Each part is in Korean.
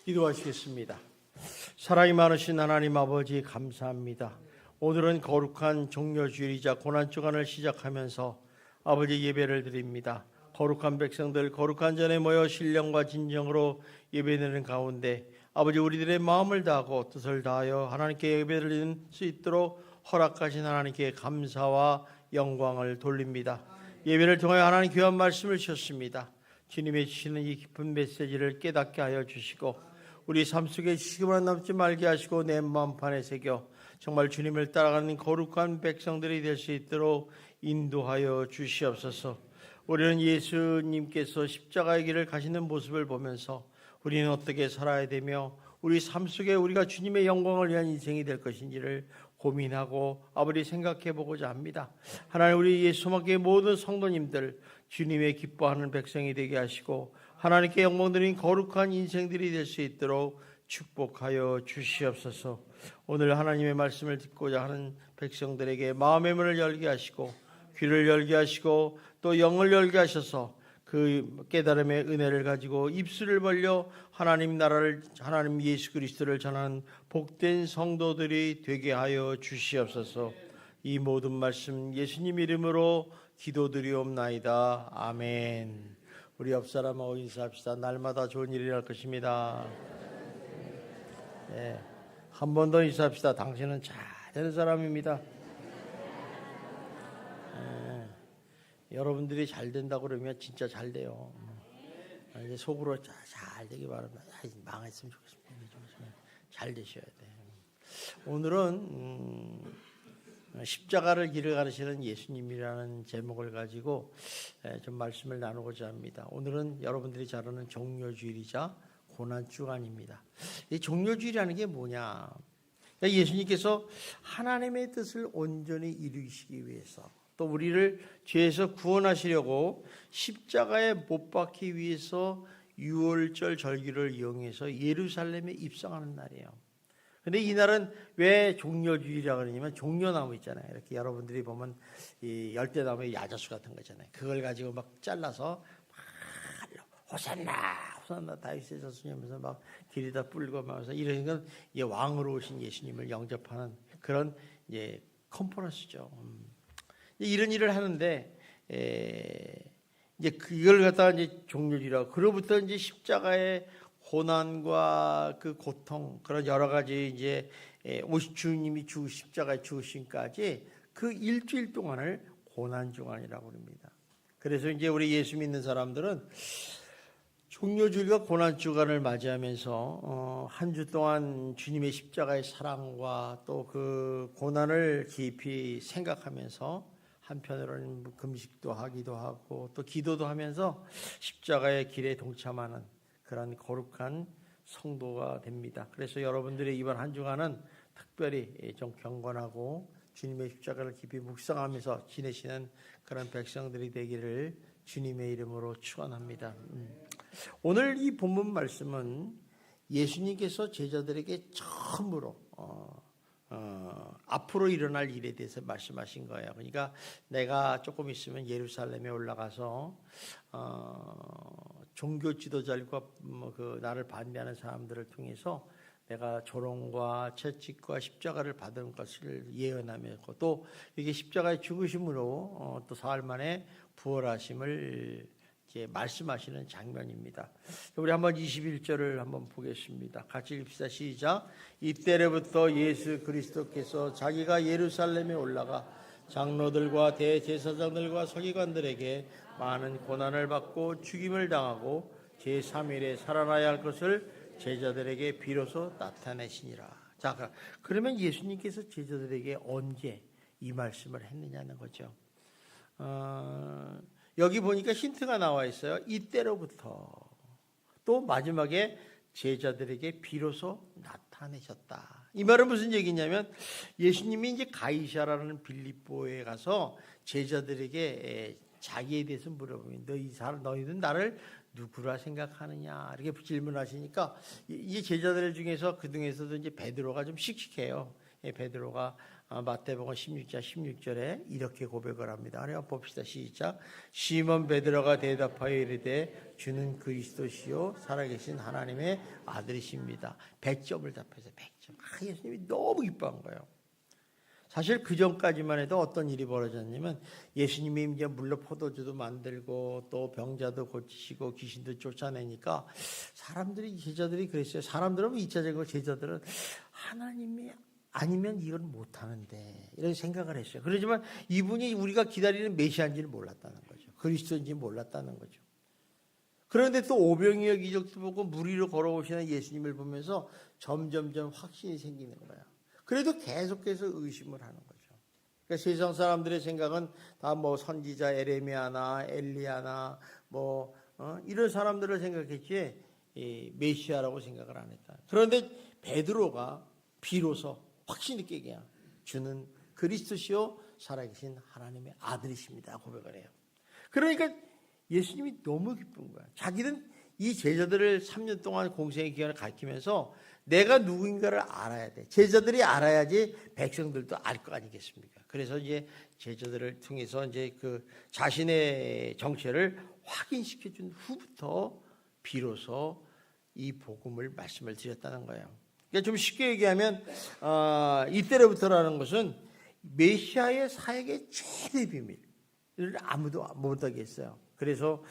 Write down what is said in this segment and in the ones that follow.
기도하시겠습니다. 사랑이 많으신 하나님 아버지 감사합니다. 오늘은 거룩한 종려주일이자 고난주간을 시작하면서 아버지 예배를 드립니다. 거룩한 백성들 거룩한 전에 모여 신령과 진정으로 예배드리는 가운데 아버지 우리들의 마음을 다하고 뜻을 다하여 하나님께 예배드리는 수 있도록 허락하신 하나님께 감사와 영광을 돌립니다. 예배를 통하여 하나님 귀한 말씀을 주셨습니다. 주님의 주시는 이 깊은 메시지를 깨닫게 하여 주시고 우리 삶 속에 시기만 남지 말게 하시고 내 마음판에 새겨 정말 주님을 따라가는 거룩한 백성들이 될 수 있도록 인도하여 주시옵소서. 우리는 예수님께서 십자가의 길을 가시는 모습을 보면서 우리는 어떻게 살아야 되며 우리 삶 속에 우리가 주님의 영광을 위한 인생이 될 것인지를 고민하고 아버지 생각해 보고자 합니다. 하나님 우리 예수님께 모든 성도님들 주님의 기뻐하는 백성이 되게 하시고 하나님께 영광 드리는 거룩한 인생들이 될 수 있도록 축복하여 주시옵소서. 오늘 하나님의 말씀을 듣고자 하는 백성들에게 마음의 문을 열게 하시고 귀를 열게 하시고 또 영을 열게 하셔서 그 깨달음의 은혜를 가지고 입술을 벌려 하나님 나라를 하나님 예수 그리스도를 전하는 복된 성도들이 되게 하여 주시옵소서. 이 모든 말씀 예수님 이름으로 기도드리옵나이다. 아멘. 우리 옆 사람하고 인사합시다. 날마다 좋은 일이 날 것입니다. 네. 한 번 더 인사합시다. 당신은 잘 되는 사람입니다. 네. 여러분들이 잘 된다고 그러면 진짜 잘 돼요. 이제 속으로 잘 되기 바랍니다. 망했으면 좋겠습니다. 잘 되셔야 돼요. 오늘은 십자가를 길을 가르치는 예수님이라는 제목을 가지고 좀 말씀을 나누고자 합니다. 오늘은 여러분들이 잘 아는 종려주일이자 고난주간입니다. 이 종려주일이라는 게 뭐냐? 그러니까 예수님께서 하나님의 뜻을 온전히 이루시기 위해서 또 우리를 죄에서 구원하시려고 십자가에 못 박기 위해서 유월절 절기를 이용해서 예루살렘에 입성하는 날이에요. 근데 이 날은 왜 종려주일이라고 그러냐면 종려나무 있잖아요. 이렇게 여러분들이 보면 이 열대나무의 야자수 같은 거 있잖아요. 그걸 가지고 막 잘라서 막 호산나 호산나 다윗의 자손이면서 막 길에다 뿔고 막면서 이런 건 왕으로 오신 예수님을 영접하는 그런 이제 컨퍼런스죠. 이런 일을 하는데 이제 이걸 갖다가 이제 종려주일이라고 그로부터 이제 십자가의 고난과 그 고통 그런 여러 가지 이제 주님이 십자가에 죽으심까지 그 일주일 동안을 고난주간이라고 합니다. 그래서 이제 우리 예수 믿는 사람들은 종려주일과 고난주간을 맞이하면서 한 주 동안 주님의 십자가의 사랑과 또 그 고난을 깊이 생각하면서 한편으로는 금식도 하기도 하고 또 기도도 하면서 십자가의 길에 동참하는 그런 거룩한 성도가 됩니다. 그래서 여러분들의 이번 한 주간은 특별히 좀 경건하고 주님의 십자가를 깊이 묵상하면서 지내시는 그런 백성들이 되기를 주님의 이름으로 축원합니다. 오늘 이 본문 말씀은 예수님께서 제자들에게 처음으로 앞으로 일어날 일에 대해서 말씀하신 거예요. 그러니까 내가 조금 있으면 예루살렘에 올라가서 종교 지도자들과 그 나를 반대하는 사람들을 통해서 내가 조롱과 채찍과 십자가를 받은 것을 예언하며 또 이게 십자가의 죽으심으로 또 사흘 만에 부활하심을 이제 말씀하시는 장면입니다. 우리 한번 21절을 한번 보겠습니다. 같이 읽읍시다. 시작. 이때로부터 예수 그리스도께서 자기가 예루살렘에 올라가 장로들과 대제사장들과 서기관들에게 많은 고난을 받고 죽임을 당하고 제3일에 살아나야 할 것을 제자들에게 비로소 나타내시니라. 자, 그러면 예수님께서 제자들에게 언제 이 말씀을 했느냐는 거죠. 여기 보니까 힌트가 나와 있어요. 이때로부터 또 마지막에 제자들에게 비로소 나타내셨다. 이 말은 무슨 얘기냐면 예수님이 이제 가이사라는 빌립보에 가서 제자들에게 자기에 대해서 물어보면 너희는 나를 누구라 생각하느냐 이렇게 질문하시니까 이 제자들 중에서 그 중에서도 이제 베드로가 좀 씩씩해요. 베드로가 마태복음 16장 16절에 이렇게 고백을 합니다. 한번 봅시다. 시작. 시몬 베드로가 대답하여 이르되 주는 그리스도시요 살아계신 하나님의 아들이십니다. 100점을 답해서 100점. 예수님이 너무 기뻐한 거예요. 사실 그 전까지만 해도 어떤 일이 벌어졌냐면 예수님이 이제 물로 포도주도 만들고 또 병자도 고치시고 귀신도 쫓아내니까 사람들이, 제자들이 그랬어요. 사람들은 2차적으로 제자들은 하나님이 아니면 이걸 못하는데 이런 생각을 했어요. 그렇지만 이분이 우리가 기다리는 메시아인지는 몰랐다는 거죠. 그리스도인지 몰랐다는 거죠. 그런데 또 오병이어 기적도 보고 물 위로 걸어오시는 예수님을 보면서 점점점 확신이 생기는 거야. 그래도 계속해서 의심을 하는 거죠. 그러니까 세상 사람들의 생각은 다 뭐 선지자 에레미야나 엘리야나 이런 사람들을 생각했지 메시아라고 생각을 안 했다. 그런데 베드로가 비로소 확신이 깨게 주는 그리스도시요 살아계신 하나님의 아들이십니다 고백을 해요. 그러니까 예수님이 너무 기쁜 거야. 자기는 이 제자들을 3년 동안 공생의 기간을 가르치면서 내가 누구인가를 알아야 돼. 제자들이 알아야지 백성들도 알 거 아니겠습니까? 그래서 이제 제자들을 통해서 이제 그 자신의 정체를 확인시켜 준 후부터 비로소 이 복음을 말씀을 드렸다는 거예요. 그러니까 좀 쉽게 얘기하면 이때로부터라는 것은 메시아의 사역의 최대 비밀을 아무도 못하겠어요. 그래서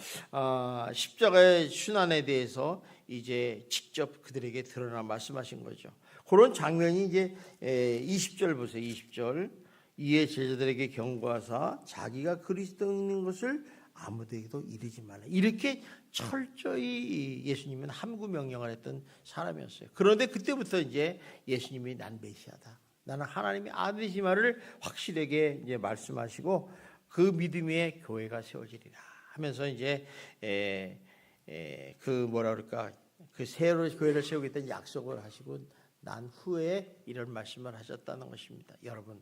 십자가의 순환에 대해서 이제 직접 그들에게 드러나 말씀하신 거죠. 그런 장면이 이제 20절 보세요. 20절. 이에 제자들에게 경고하사 자기가 그리스도인 것을 아무데게도 이르지 말라. 이렇게 철저히 예수님은 함구 명령을 했던 사람이었어요. 그런데 그때부터 이제 예수님이 난 메시아다, 나는 하나님의 아들이지만을 확실하게 이제 말씀하시고 그 믿음의 교회가 세워지리라 하면서 이제 그 새로 교회를 세우겠다는 약속을 하시고 난 후에 이런 말씀을 하셨다는 것입니다. 여러분,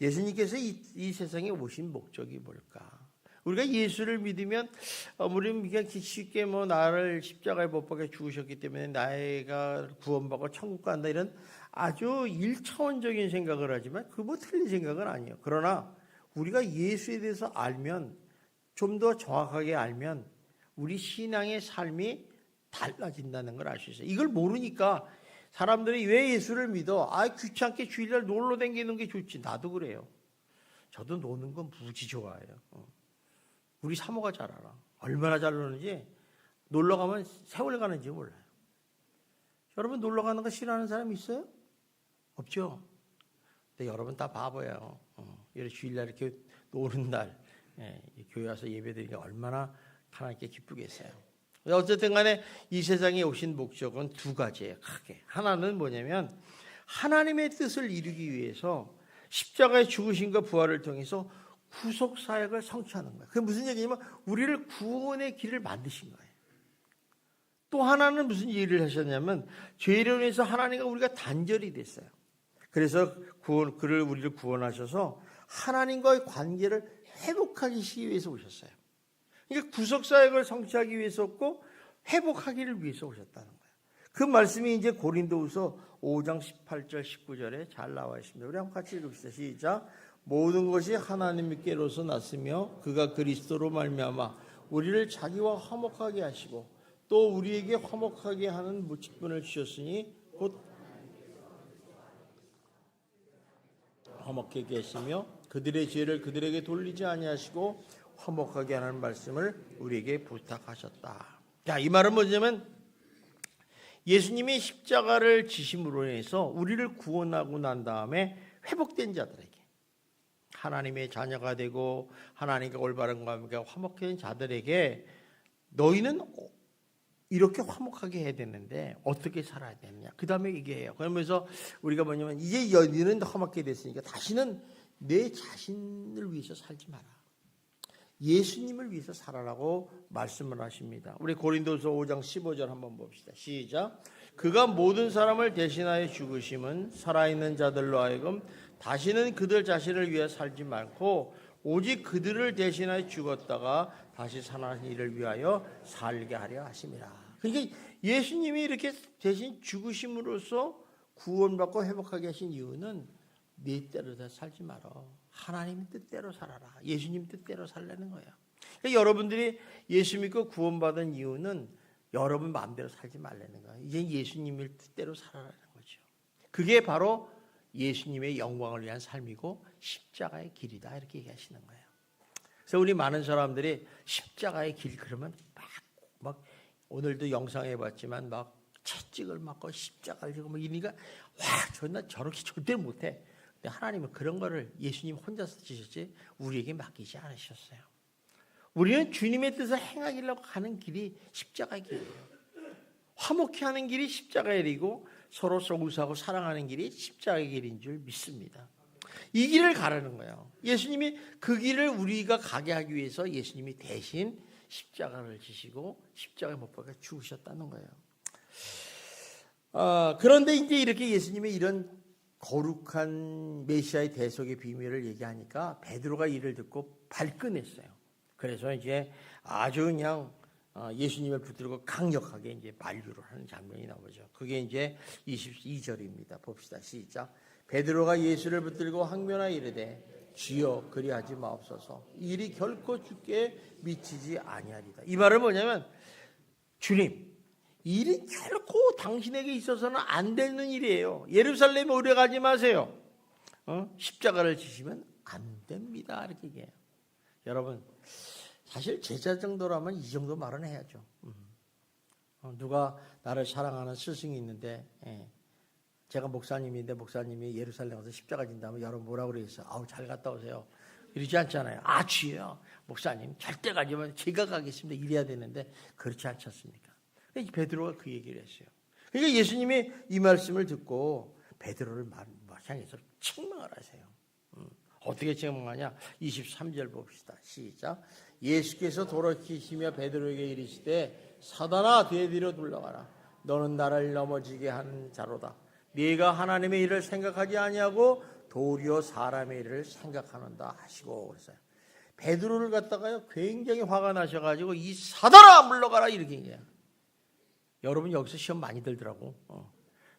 예수님께서 이 세상에 오신 목적이 뭘까? 우리가 예수를 믿으면 우리는 그냥 쉽게 나를 십자가에 못 박혀 죽으셨기 때문에 나이가 구원받고 천국 간다 이런 아주 1차원적인 생각을 하지만 그거 틀린 생각은 아니에요. 그러나 우리가 예수에 대해서 알면, 좀 더 정확하게 알면 우리 신앙의 삶이 달라진다는 걸 알 수 있어요. 이걸 모르니까 사람들이 왜 예수를 믿어? 귀찮게 주일날 놀러 다니는 게 좋지. 나도 그래요. 저도 노는 건 무지 좋아해요. 우리 사모가 잘 알아. 얼마나 잘 노는지. 놀러 가면 세월 가는지 몰라요. 여러분 놀러 가는 거 싫어하는 사람 있어요? 없죠? 근데 여러분 다 바보예요. 이렇게 주일날 이렇게 노는 날 교회 와서 예배드리는 게 얼마나 하나님께 기쁘겠어요. 어쨌든 간에 이 세상에 오신 목적은 두 가지예요. 크게. 하나는 뭐냐면 하나님의 뜻을 이루기 위해서 십자가의 죽으심과 부활을 통해서 구속 사역을 성취하는 거예요. 그게 무슨 얘기냐면 우리를 구원의 길을 만드신 거예요. 또 하나는 무슨 일을 하셨냐면 죄로 인해서 하나님과 우리가 단절이 됐어요. 그래서 우리를 구원하셔서 하나님과의 관계를 회복하기 위해서 오셨어요. 그러니까 구속사역을 성취하기 위해서였고 회복하기를 위해서 오셨다는 거예요. 그 말씀이 이제 고린도후서 5장 18절 19절에 잘 나와 있습니다. 우리 한번 같이 읽읍시다. 시작. 모든 것이 하나님께로서 났으며 그가 그리스도로 말미암아 우리를 자기와 화목하게 하시고 또 우리에게 화목하게 하는 직분을 주셨으니 곧 화목하게 하시며 그들의 죄를 그들에게 돌리지 아니하시고 화목하게 하는 말씀을 우리에게 부탁하셨다. 자, 이 말은 뭐냐면 예수님이 십자가를 지심으로 인해서 우리를 구원하고 난 다음에 회복된 자들에게, 하나님의 자녀가 되고 하나님과 올바른 관계가 화목한 자들에게 너희는 이렇게 화목하게 해야 되는데 어떻게 살아야 되느냐. 그 다음에 얘기해요. 그러면서 우리가 뭐냐면 이제 너희는 화목하게 됐으니까 다시는 내 자신을 위해서 살지 마라. 예수님을 위해서 살아라고 말씀을 하십니다. 우리 고린도서 5장 15절 한번 봅시다. 시작. 그가 모든 사람을 대신하여 죽으심은 살아있는 자들로 하여금 다시는 그들 자신을 위해 살지 말고 오직 그들을 대신하여 죽었다가 다시 살아나신 이를 위하여 살게 하려 하심이라. 그러니까 예수님이 이렇게 대신 죽으심으로써 구원받고 회복하게 하신 이유는 네 뜻대로 살지 말어. 하나님 뜻대로 살아라. 예수님 뜻대로 살라는 거예요. 그러니까 여러분들이 예수 믿고 구원받은 이유는 여러분 마음대로 살지 말라는 거예요. 이제 예수님의 뜻대로 살아라는 거죠. 그게 바로 예수님의 영광을 위한 삶이고 십자가의 길이다 이렇게 얘기하시는 거예요. 그래서 우리 많은 사람들이 십자가의 길 그러면 막 오늘도 영상에 봤지만 막 채찍을 맞고 십자가를 지고 막 이러니까 와 나 저렇게 절대 못해. 근데 하나님은 그런 거를 예수님 혼자서 지셨지 우리에게 맡기지 않으셨어요. 우리는 주님의 뜻을 행하려고 가는 길이 십자가의 길이에요. 화목히 하는 길이 십자가의 길이고 서로 소구사하고 사랑하는 길이 십자가의 길인 줄 믿습니다. 이 길을 가라는 거예요. 예수님이 그 길을 우리가 가게 하기 위해서 예수님이 대신 십자가를 지시고 십자가에 못 박아 죽으셨다는 거예요. 그런데 이제 이렇게 예수님의 이런 거룩한 메시아의 대속의 비밀을 얘기하니까 베드로가 이를 듣고 발끈했어요. 그래서 이제 아주 그냥 예수님을 붙들고 강력하게 이제 만류를 하는 장면이 나오죠. 그게 이제 22절입니다. 봅시다. 시작. 베드로가 예수를 붙들고 항변하여 이르되 주여 그리하지 마옵소서. 이 일이 결코 주께 미치지 아니하리다. 이 말은 뭐냐면 주님 이 일이 결코 당신에게 있어서는 안 되는 일이에요. 예루살렘에 오래 가지 마세요. 십자가를 지시면 안 됩니다. 이렇게 얘기해요. 여러분 사실 제자 정도라면 이 정도 말은 해야죠. 누가 나를 사랑하는 스승이 있는데 제가 목사님인데 목사님이 예루살렘 가서 십자가 진다면 여러분 뭐라고 그러겠어요? 아우 잘 갔다 오세요. 이러지 않잖아요. 아 주여 목사님 절대 가지만 제가 가겠습니다. 이래야 되는데 그렇지 않지 않습니까? 베드로가 그 얘기를 했어요. 그러니까 예수님이 이 말씀을 듣고 베드로를 향해서 책망을 하세요. 어떻게 책망하냐? 23절 봅시다. 시작. 예수께서 돌이키시며 베드로에게 이르시되 사단아 뒤로 물러가라. 너는 나를 넘어지게 하는 자로다. 네가 하나님의 일을 생각하지 아니하고 도리어 사람의 일을 생각하는다 하시고 그랬어요. 베드로를 갖다가요 굉장히 화가 나셔가지고 이 사단아 물러가라 이렇게 얘기해요. 여러분 여기서 시험 많이 들더라고.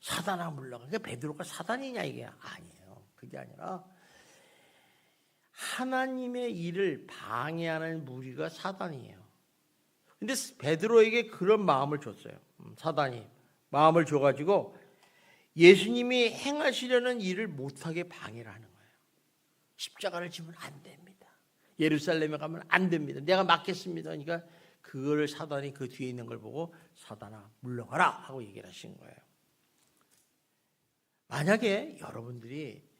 사단아 물러가. 그러니까 베드로가 사단이냐 이게 아니에요. 그게 아니라 하나님의 일을 방해하는 무리가 사단이에요. 근데 베드로에게 그런 마음을 줬어요. 사단이 마음을 줘가지고 예수님이 행하시려는 일을 못하게 방해를 하는 거예요. 십자가를 지면 안 됩니다. 예루살렘에 가면 안 됩니다. 내가 막겠습니다. 그러니까 그거를 사단이 그 뒤에 있는 걸 보고 사단아 물러가라 하고 얘기를 하신 거예요. 만약에 여러분들이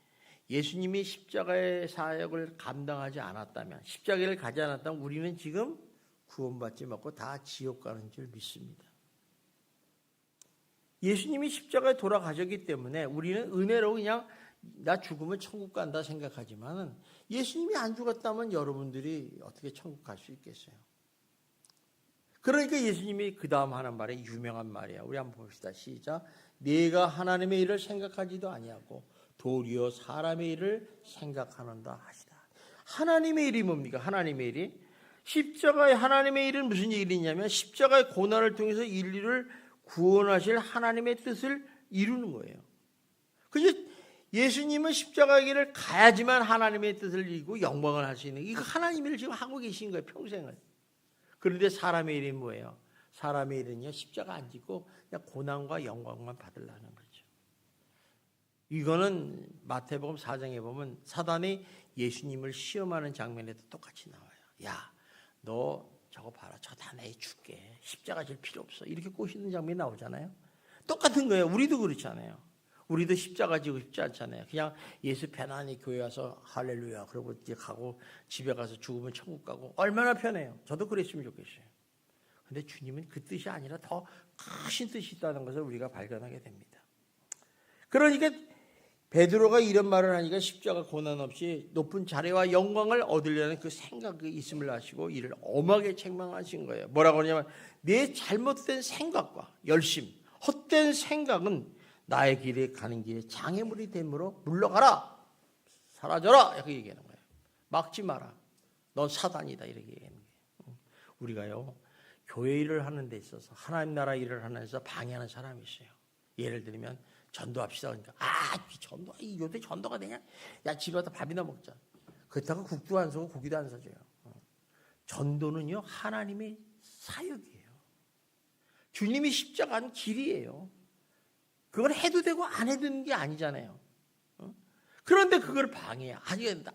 예수님이 십자가의 사역을 감당하지 않았다면 십자가를 가지 않았다면 우리는 지금 구원받지 못하고 다 지옥 가는 줄 믿습니다. 예수님이 십자가에 돌아가셨기 때문에 우리는 은혜로 그냥 나 죽으면 천국 간다 생각하지만 예수님이 안 죽었다면 여러분들이 어떻게 천국 갈 수 있겠어요? 그러니까 예수님이 그 다음 하는 말이 유명한 말이야. 우리 한번 봅시다. 시작. 네가 하나님의 일을 생각하지도 아니하고 도리어 사람의 일을 생각하는다 하시다. 하나님의 일이 뭡니까? 하나님의 일이 십자가의 하나님의 일은 무슨 일이냐면 십자가의 고난을 통해서 인류를 구원하실 하나님의 뜻을 이루는 거예요. 그래서 예수님은 십자가의 길을 가야지만 하나님의 뜻을 이루고 영광을 할 수 있는 이거 하나님의 일을 지금 하고 계신 거예요. 평생을. 그런데 사람의 일이 뭐예요? 사람의 일은요 십자가 안 지고 그냥 고난과 영광만 받으려는 거죠. 이거는 마태복음 4장에 보면 사단이 예수님을 시험하는 장면에도 똑같이 나와요. 야, 너 저거 봐라. 저 다 내 줄게. 십자가 질 필요 없어. 이렇게 꼬시는 장면이 나오잖아요. 똑같은 거예요. 우리도 그렇잖아요. 우리도 십자가 지고 싶지 않잖아요. 그냥 예수 편안히 교회 와서 할렐루야 그러고 이제 가고 집에 가서 죽으면 천국 가고 얼마나 편해요. 저도 그랬으면 좋겠어요. 근데 주님은 그 뜻이 아니라 더 크신 뜻이 있다는 것을 우리가 발견하게 됩니다. 그러니까 베드로가 이런 말을 하니까 십자가 고난 없이 높은 자리와 영광을 얻으려는 그 생각이 있음을 아시고 이를 엄하게 책망하신 거예요. 뭐라고 하냐면 내 잘못된 생각과 열심, 헛된 생각은 나의 길에 가는 길에 장애물이 되므로 물러가라. 사라져라. 이렇게 얘기하는 거예요. 막지 마라. 넌 사단이다. 이렇게 얘기하는 거예요. 우리가요. 교회 일을 하는 데 있어서 하나님 나라 일을 하는 데서 방해하는 사람이 있어요. 예를 들면 전도합시다. 그러니까 전도 요새 전도가 되냐? 야 집에 가서 밥이나 먹자. 그렇다고 국도 안 서고 고기도 안 사줘요. 전도는요 하나님의 사역이에요. 주님이 십자가는 길이에요. 그걸 해도 되고 안 해도 되는 게 아니잖아요. 그런데 그걸 방해해.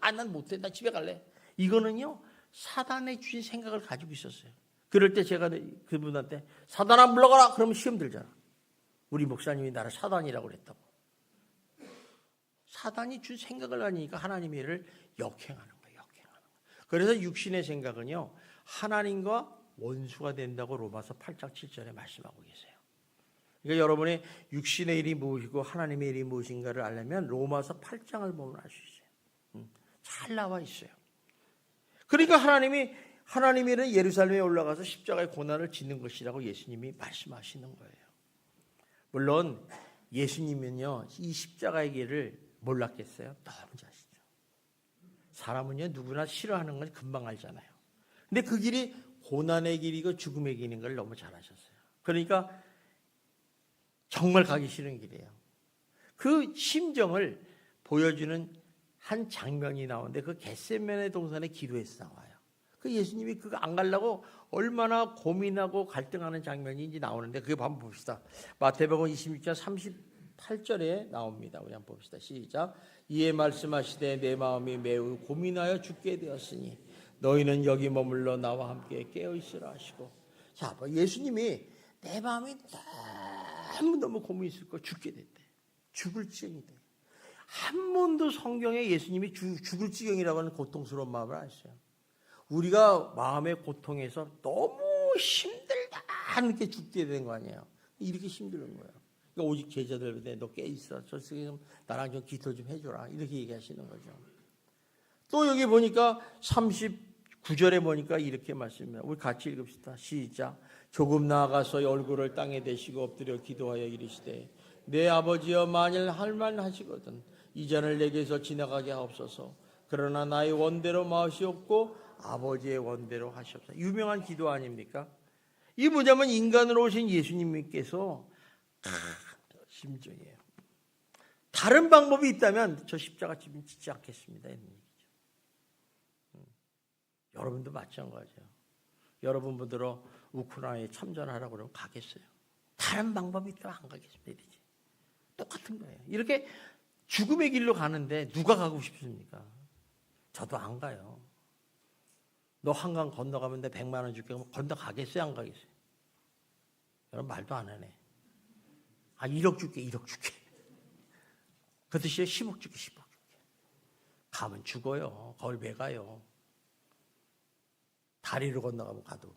난 못해. 나 집에 갈래. 이거는요 사단의 주신 생각을 가지고 있었어요. 그럴 때 제가 그분한테 사단아 물러가라. 그러면 시험 들잖아. 우리 목사님이 나를 사단이라고 그랬다고. 사단이 준 생각을 가지니까 하나님의 일을 역행하는 거예요. 그래서 육신의 생각은요 하나님과 원수가 된다고 로마서 8장 7절에 말씀하고 계세요. 그러니까 여러분의 육신의 일이 무엇이고 하나님의 일이 무엇인가를 알려면 로마서 8장을 보면 알 수 있어요. 잘 나와 있어요. 그러니까 하나님의 일은 예루살렘에 올라가서 십자가의 고난을 짓는 것이라고 예수님이 말씀하시는 거예요. 물론 예수님은요 이 십자가의 길을 몰랐겠어요? 너무 잘 아시죠. 사람은요 누구나 싫어하는 건 금방 알잖아요. 근데 그 길이 고난의 길이고 죽음의 길인 걸 너무 잘 아셨어요. 그러니까 정말 가기 싫은 길이에요. 그 심정을 보여주는 한 장면이 나오는데 그 겟세마네 동산의 기도에서 나와요. 그 예수님이 그거 안 가려고 얼마나 고민하고 갈등하는 장면이 이제 나오는데 그거 한번 봅시다. 마태복음 26장 38절에 나옵니다. 우리 한번 봅시다. 시작. 이에 말씀하시되 내 마음이 매우 고민하여 죽게 되었으니 너희는 여기 머물러 나와 함께 깨어있으라 하시고. 자, 예수님이 내 마음이 너무 고민이 있을 거 죽게 됐대. 죽을 지경이 돼. 한 번도 성경에 예수님이 죽을 지경이라고 하는 고통스러운 마음을 안 했어요. 우리가 마음의 고통에서 너무 힘들다 이렇게 죽게 된 거 아니에요. 이렇게 힘든 거예요. 그러니까 오직 제자들한테 너 깨있어. 저 지금 나랑 좀 기도 좀 해줘라. 이렇게 얘기하시는 거죠. 또 여기 보니까 39절에 보니까 이렇게 말씀합니다. 우리 같이 읽읍시다. 시작. 조금 나아가서 얼굴을 땅에 대시고 엎드려 기도하여 이르시되 내 아버지여 만일 할만하시거든 이 잔을 내게서 지나가게 하옵소서. 그러나 나의 원대로 마시옵고 아버지의 원대로 하시옵소서. 유명한 기도 아닙니까? 이게 뭐냐면 인간으로 오신 예수님께서 심정이에요. 다른 방법이 있다면 저 십자가 짓지 않겠습니다. 이런 얘기죠. 여러분도 마찬가지예요. 여러분들로 우크라이나에 참전하라고 그러면 가겠어요? 다른 방법이 있다면 안 가겠습니다. 이러지. 똑같은 거예요. 이렇게 죽음의 길로 가는데 누가 가고 싶습니까? 저도 안 가요. 너 한강 건너가면 내 100만 원 줄게. 건너가겠어요? 안 가겠어요? 여러분 말도 안 하네. 1억 줄게. 1억 줄게. 그 뜻이에요. 10억 줄게. 10억 줄게. 가면 죽어요. 거길 왜 가요? 다리로 건너가면 가도.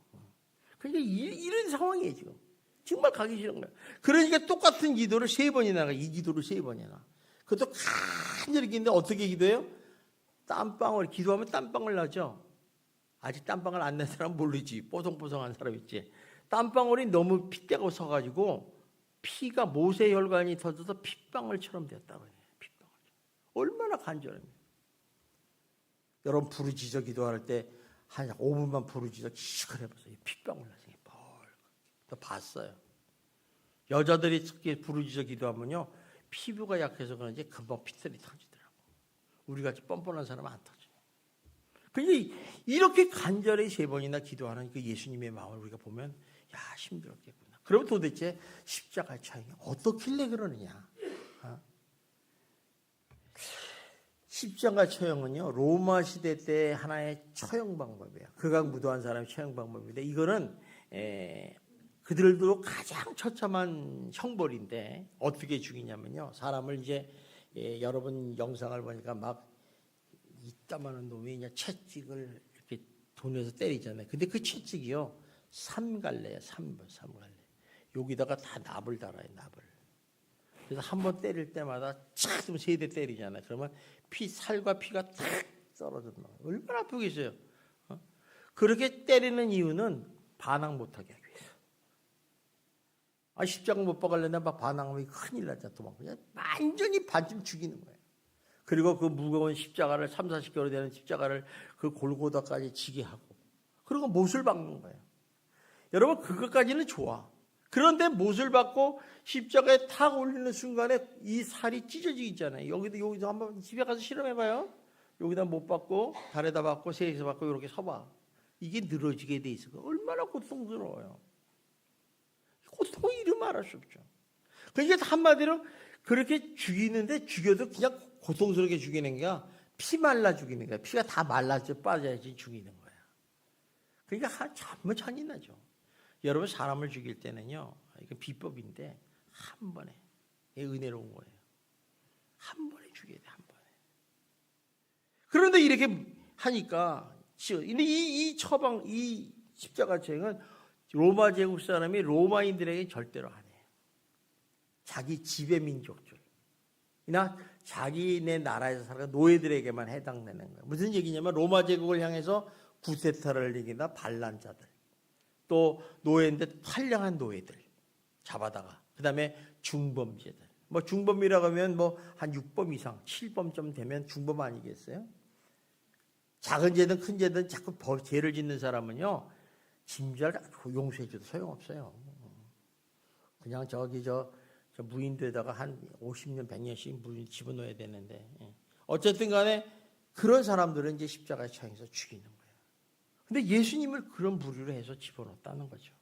그러니까 이런 상황이에요 지금. 정말 가기 싫은 거예요. 그러니까 똑같은 기도를 3번이나 가. 이 기도를 3번이나. 그것도 간절히 기도인데 어떻게 기도해요? 땀방울. 기도하면 땀방울 나죠. 아직 땀방울 안 난 사람은 모르지. 뽀송뽀송한 사람 있지. 땀방울이 너무 핏대가 서가지고 피가 모세혈관이 터져서 핏방울처럼 됐다고 해요. 핏방울. 얼마나 간절합니까? 여러분 부르짖어 기도할 때 한 5분만 부르짖어 기식을 해보세요. 핏방울 나중에 또 봤어요. 여자들이 특히 부르짖어 기도하면요 피부가 약해서 그런지 금방 핏들이 터지더라고. 우리같이 뻔뻔한 사람은 안 터져요. 그러니까 이렇게 간절히 3번이나 기도하는 그 예수님의 마음을 우리가 보면 야 힘들었겠구나. 그럼 도대체 십자가의 차이가 어떻길래 그러느냐. 십자가 처형은요 로마 시대 때 하나의 처형 방법이에요. 극악무도한 사람의 처형 방법인데 이거는 그들도 가장 처참한 형벌인데 어떻게 죽이냐면요 사람을 이제 여러분 영상을 보니까 막 이따만한 놈이 그냥 채찍을 이렇게 돈에서 때리잖아요. 근데 그 채찍이요 3갈래예요. 3갈래. 여기다가 다 납을 달아요. 납을. 그래서 한 번 때릴 때마다 착 3대 때리잖아요. 그러면 살과 피가 탁 떨어졌나. 얼마나 아프겠어요. 그렇게 때리는 이유는 반항 못하게 하기 위해서. 십자가 못 박으려는데 막 반항하면 큰일 나잖아. 도망가냐. 완전히 반쯤 죽이는 거예요. 그리고 그 무거운 십자가를 3-40kg 되는 십자가를 그 골고다까지 지게 하고 그리고 못을 박는 거예요. 여러분 그것까지는 좋아. 그런데 못을 받고 십자가에 탁 올리는 순간에 이 살이 찢어지기 있잖아요. 여기도 한번 집에 가서 실험해봐요. 여기다 못 받고 발에다 받고 세에서 받고 이렇게 서봐. 이게 늘어지게 돼 있어. 얼마나 고통스러워요. 고통이 이름 말할 수 없죠. 그러니까 한마디로 그렇게 죽이는데 죽여도 그냥 고통스럽게 죽이는 게 피 말라 죽이는 거야. 피가 다 말라져 빠져야지 죽이는 거야. 그러니까 정말 잔인하죠. 여러분 사람을 죽일 때는요. 이게 비법인데 한 번에 은혜로운 거예요. 한 번에 죽여야 돼. 한 번에. 그런데 이렇게 하니까 근데 이 처방 이 십자가 처형은 로마 제국 사람이 로마인들에게 절대로 안 해요. 자기 지배 민족들이나 자기네 나라에서 살아가는 노예들에게만 해당되는 거예요. 무슨 얘기냐면 로마 제국을 향해서 구테타를 이기다 반란자들, 또 노예인데 선량한 노예들 잡아다가 그다음에 중범죄들. 뭐 중범이라고 하면 뭐 한 6범 이상, 7범쯤 되면 중범 아니겠어요? 작은 죄든 큰 죄든 자꾸 죄를 짓는 사람은요. 짐잘 용서해줘도 소용없어요. 그냥 저 무인도에다가 한 50년, 100년씩 무인 집어넣어야 되는데 어쨌든 간에 그런 사람들은 이제 십자가에 처형해서 죽이는 거예요. 근데 예수님을 그런 부류로 해서 집어넣었다는 거죠.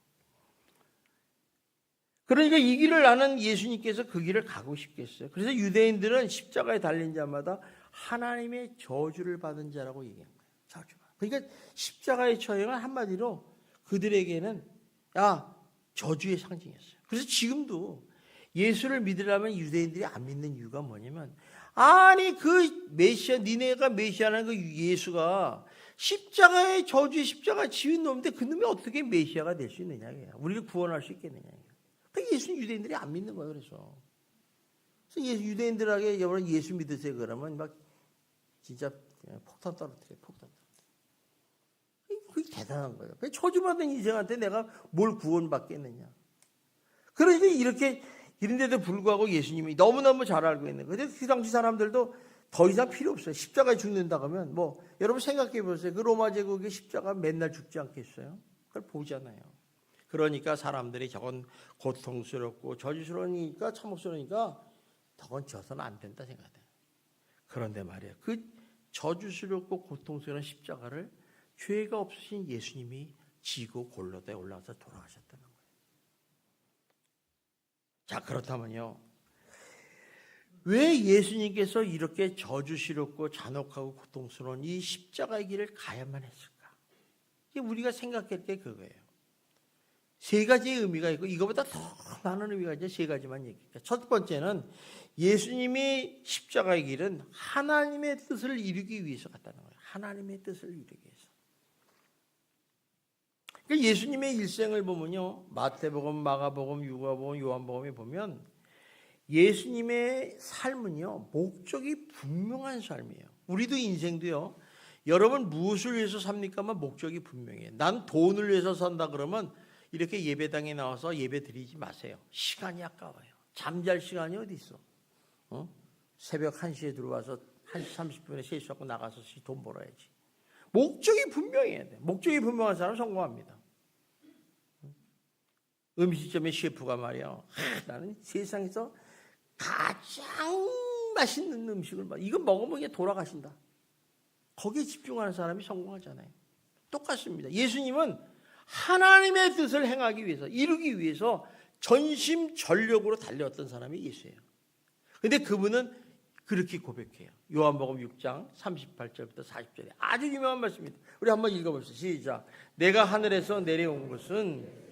그러니까 이 길을 아는 예수님께서 그 길을 가고 싶겠어요. 그래서 유대인들은 십자가에 달린 자마다 하나님의 저주를 받은 자라고 얘기한 거예요. 저주가. 그러니까 십자가의 처형은 한마디로 그들에게는 저주의 상징이었어요. 그래서 지금도 예수를 믿으려면 유대인들이 안 믿는 이유가 뭐냐면 아니 그 메시아 니네가 메시아라는 그 예수가 십자가의 저주의 십자가 지은 놈인데 그 놈이 어떻게 메시아가 될 수 있느냐. 우리를 구원할 수 있겠느냐. 그러니까 예수는 유대인들이 안 믿는 거예요. 그래서 유대인들에게 여러분 예수 믿으세요 그러면 막 진짜 폭탄 떨어뜨려요. 폭탄 떨어뜨려요. 그게 대단한 거예요. 저주받은 인생한테 내가 뭘 구원받겠느냐. 그러니까 이렇게 이런데도 불구하고 예수님이 너무너무 잘 알고 있는 거예요. 그 당시 사람들도 더 이상 필요 없어요. 십자가에 죽는다 그러면 뭐 여러분 생각해 보세요. 그 로마 제국의 십자가 맨날 죽지 않겠어요? 그걸 보잖아요. 그러니까 사람들이 저건 고통스럽고 저주스러우니까 참혹스러우니까 저건 져서는 안 된다 생각해요. 그런데 말이에요. 그 저주스럽고 고통스러운 십자가를 죄가 없으신 예수님이 지고 골로다에 올라와서 돌아가셨다는 거예요. 자, 그렇다면요. 왜 예수님께서 이렇게 저주스럽고 잔혹하고 고통스러운 이 십자가의 길을 가야만 했을까? 이게 우리가 생각할 때 그거예요. 세 가지의 의미가 있고 이거보다 더 많은 의미가 이제 세 가지만 얘기할게요. 첫 번째는 예수님이 십자가의 길은 하나님의 뜻을 이루기 위해서 갔다는 거예요. 하나님의 뜻을 이루기 위해서. 그러니까 예수님의 일생을 보면요. 마태복음, 마가복음, 유가복음, 요한복음에 보면 예수님의 삶은요. 목적이 분명한 삶이에요. 우리도 인생도요. 여러분 무엇을 위해서 삽니까만 목적이 분명해요. 난 돈을 위해서 산다 그러면 이렇게 예배당에 나와서 예배 드리지 마세요. 시간이 아까워요. 잠잘 시간이 어디 있어? 새벽 1시에 들어와서 1시 30분에 세수하고 나가서 돈 벌어야지. 목적이 분명해야 돼. 목적이 분명한 사람은 성공합니다. 음식점의 셰프가 말이야. 나는 세상에서 가장 맛있는 음식을 이거 먹으면 그냥 돌아가신다. 거기에 집중하는 사람이 성공하잖아요. 똑같습니다. 예수님은 하나님의 뜻을 행하기 위해서, 이루기 위해서 전심전력으로 달려왔던 사람이 예수예요. 그런데 그분은 그렇게 고백해요. 요한복음 6장 38절부터 40절에 아주 유명한 말씀입니다. 우리 한번 읽어봅시다. 시작. 내가 하늘에서 내려온 것은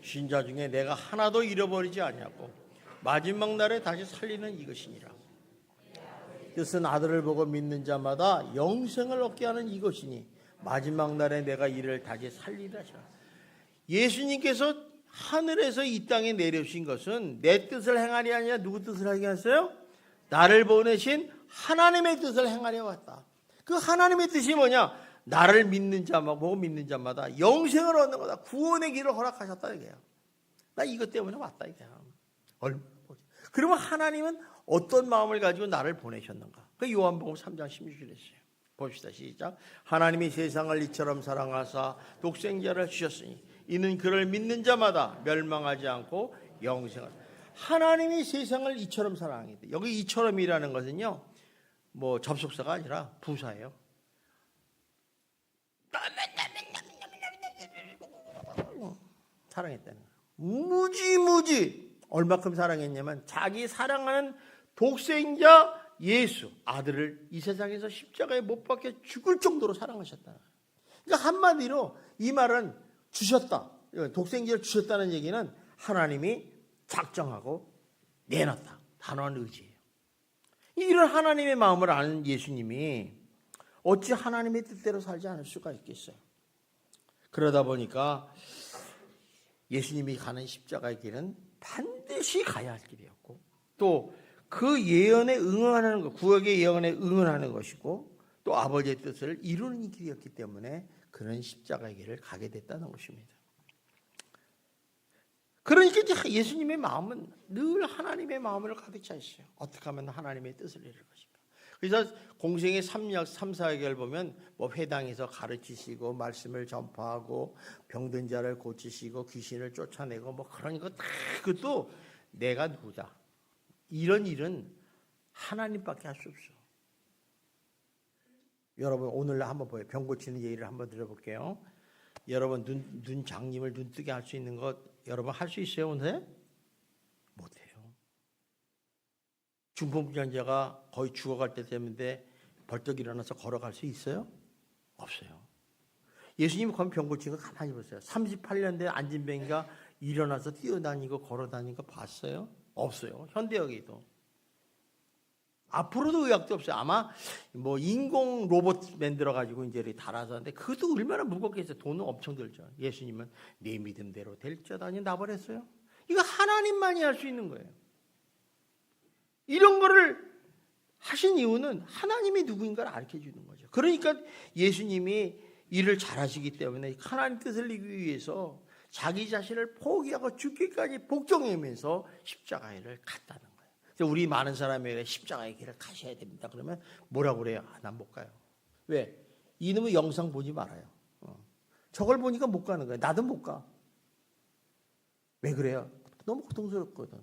신자 중에 내가 하나도 잃어버리지 아니하고 마지막 날에 다시 살리는 이것이니라. 뜻은 아들을 보고 믿는 자마다 영생을 얻게 하는 이것이니 마지막 날에 내가 이를 다시 살리라 하시라. 예수님께서 하늘에서 이 땅에 내려오신 것은 내 뜻을 행하리 아니라 누구 뜻을 하게 하세요? 나를 보내신 하나님의 뜻을 행하려 왔다. 그 하나님의 뜻이 뭐냐? 나를 믿는 자마다 보고 믿는 자마다 영생을 얻는 거다. 구원의 길을 허락하셨다 이게요. 나 이것 때문에 왔다 이게요. 그러면 하나님은 어떤 마음을 가지고 나를 보내셨는가? 그 요한복음 3장 16절에 있어요. 봅시다. 시작. 하나님이 세상을 이처럼 사랑하사 독생자를 주셨으니 이는 그를 믿는 자마다 멸망하지 않고 영생을. 하나님이 세상을 이처럼 사랑했대. 여기 이처럼이라는 것은요, 뭐 접속사가 아니라 부사예요. 사랑했다는 거예요. 무지 얼마큼 사랑했냐면 자기 사랑하는 독생자 예수 아들을 이 세상에서 십자가에 못 박혀 죽을 정도로 사랑하셨다. 그러니까 한마디로 이 말은 주셨다. 독생자를 주셨다는 얘기는 하나님이 작정하고 내놨다. 단호한 의지예요. 이런 하나님의 마음을 아는 예수님이 어찌 하나님의 뜻대로 살지 않을 수가 있겠어요. 그러다 보니까 예수님이 가는 십자가의 길은 반드시 가야 할 길이었고 또 그 예언에 응하는 것, 구약의 예언에 응하는 것이고 또 아버지의 뜻을 이루는 길이었기 때문에 그런 십자가의 길을 가게 됐다는 것입니다. 그러니까 예수님의 마음은 늘 하나님의 마음을 가득 차 있어요. 어떻게 하면 하나님의 뜻을 이룰 것인가. 그래서 공생의 3, 4개월 보면 뭐 회당에서 가르치시고 말씀을 전파하고 병든 자를 고치시고 귀신을 쫓아내고 뭐 그런 거 다 그것도 내가 누구다. 이런 일은 하나님밖에 할 수 없어. 여러분 오늘 한번 보여요. 병 고치는 얘기를 한번 들어볼게요. 여러분 눈 장님을 눈뜨게 할 수 있는 것 여러분 할 수 있어요 오늘? 못해요. 중풍병자가 거의 죽어갈 때 되는데 벌떡 일어나서 걸어갈 수 있어요? 없어요. 예수님이 거기 병 고친 거 가만히 보세요. 38년 된 안진뱅이가 일어나서 뛰어다니고 걸어다니는 거 봤어요? 없어요. 현대여기도. 앞으로도 의학도 없어요. 아마 뭐 인공 로봇 만들어가지고 이제 달아서 하는데 그것도 얼마나 무겁겠어요. 돈은 엄청 들죠. 예수님은 내 믿음대로 될지어다 나버렸어요. 이거 하나님만이 할 수 있는 거예요. 이런 거를 하신 이유는 하나님이 누구인가를 알게 해주는 거죠. 그러니까 예수님이 일을 잘하시기 때문에 하나님 뜻을 이루기 위해서 자기 자신을 포기하고 죽기까지 복종하면서 십자가의 길을 갔다는 거예요. 우리 많은 사람에게 십자가의 길을 가셔야 됩니다. 그러면 뭐라고 그래요? 난 못 가요. 왜? 이놈의 영상 보지 말아요. 저걸 보니까 못 가는 거예요. 나도 못 가. 왜 그래요? 너무 고통스럽거든.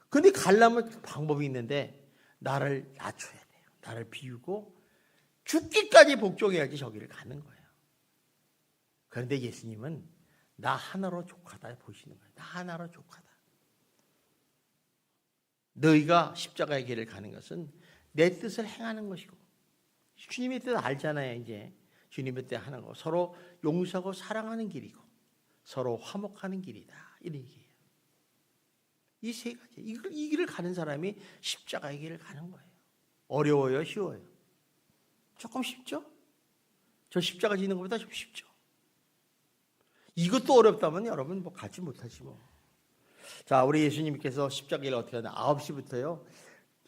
근데 가려면 방법이 있는데 나를 낮춰야 돼요. 나를 비우고 죽기까지 복종해야지 저기를 가는 거예요. 그런데 예수님은 나 하나로 족하다 보시는 거예요. 나 하나로 족하다. 너희가 십자가의 길을 가는 것은 내 뜻을 행하는 것이고 주님의 뜻 알잖아요. 이제 주님의 뜻 하는 거 서로 용서하고 사랑하는 길이고 서로 화목하는 길이다. 이런 얘기예요. 이 세 가지 이 길을 가는 사람이 십자가의 길을 가는 거예요. 어려워요? 쉬워요? 조금 쉽죠? 저 십자가 지는 것보다 좀 쉽죠? 이것도 어렵다면 여러분 뭐 가지 못하지 뭐. 자, 우리 예수님께서 십자가를 어떻게 하냐? 9시부터요.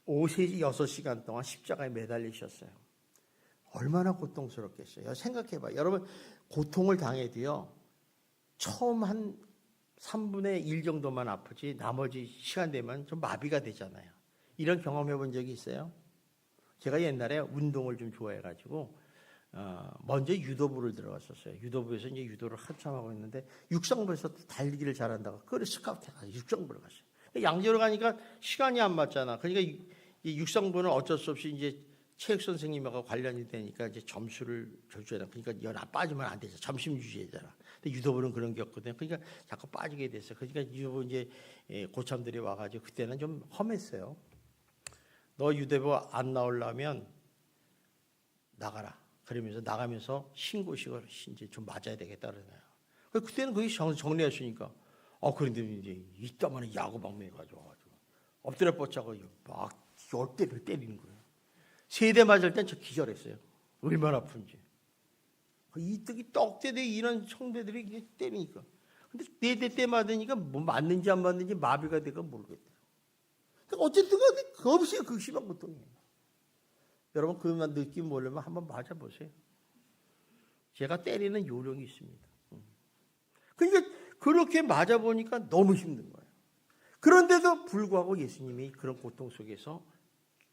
오후 3시, 6시간 동안 십자가에 매달리셨어요. 얼마나 고통스럽겠어요. 생각해봐요. 여러분 고통을 당해도요. 처음 한 3분의 1 정도만 아프지 나머지 시간 되면 좀 마비가 되잖아요. 이런 경험해 본 적이 있어요? 제가 옛날에 운동을 좀 좋아해가지고 먼저 유도부를 들어갔었어요. 유도부에서 이제 유도를 한참 하고 있는데 육상부에서 달리기를 잘한다고 그래 스카우트 해가지고 육상부를 갔어요. 양재로 가니까 시간이 안 맞잖아. 그러니까 이 육상부는 어쩔 수 없이 이제 체육 선생님하고 관련이 되니까 이제 점수를 줘줘야 돼. 그러니까 연 빠지면 안 되죠. 점심 유지해잖아. 근데 유도부는 그런 게 없거든요. 그러니까 자꾸 빠지게 됐어요. 그러니까 유도부 이제 고참들이 와가지고 그때는 좀 험했어요. 너 유도부 안 나오려면 나가라. 그러면서 나가면서 신고식을 이제 좀 맞아야 되겠다 그러나요. 그때는 그게 정리하시니까 그런데 이제 이따만한 야구 방망이가지고 엎드려 뻗자고 막 10대를 때리는 거예요. 3대 맞을 땐 저 기절했어요. 얼마나 아픈지. 이 떡대대 이런 청대들이 때리니까. 근데 4대 때 맞으니까 뭐 맞는지 안 맞는지 마비가 되고 모르겠대요. 어쨌든 그 없이 그 심한 고통이에요. 여러분 그만 느낌 모르면 한번 맞아보세요. 제가 때리는 요령이 있습니다. 그러니까 그렇게 맞아보니까 너무 힘든 거예요. 그런데도 불구하고 예수님이 그런 고통 속에서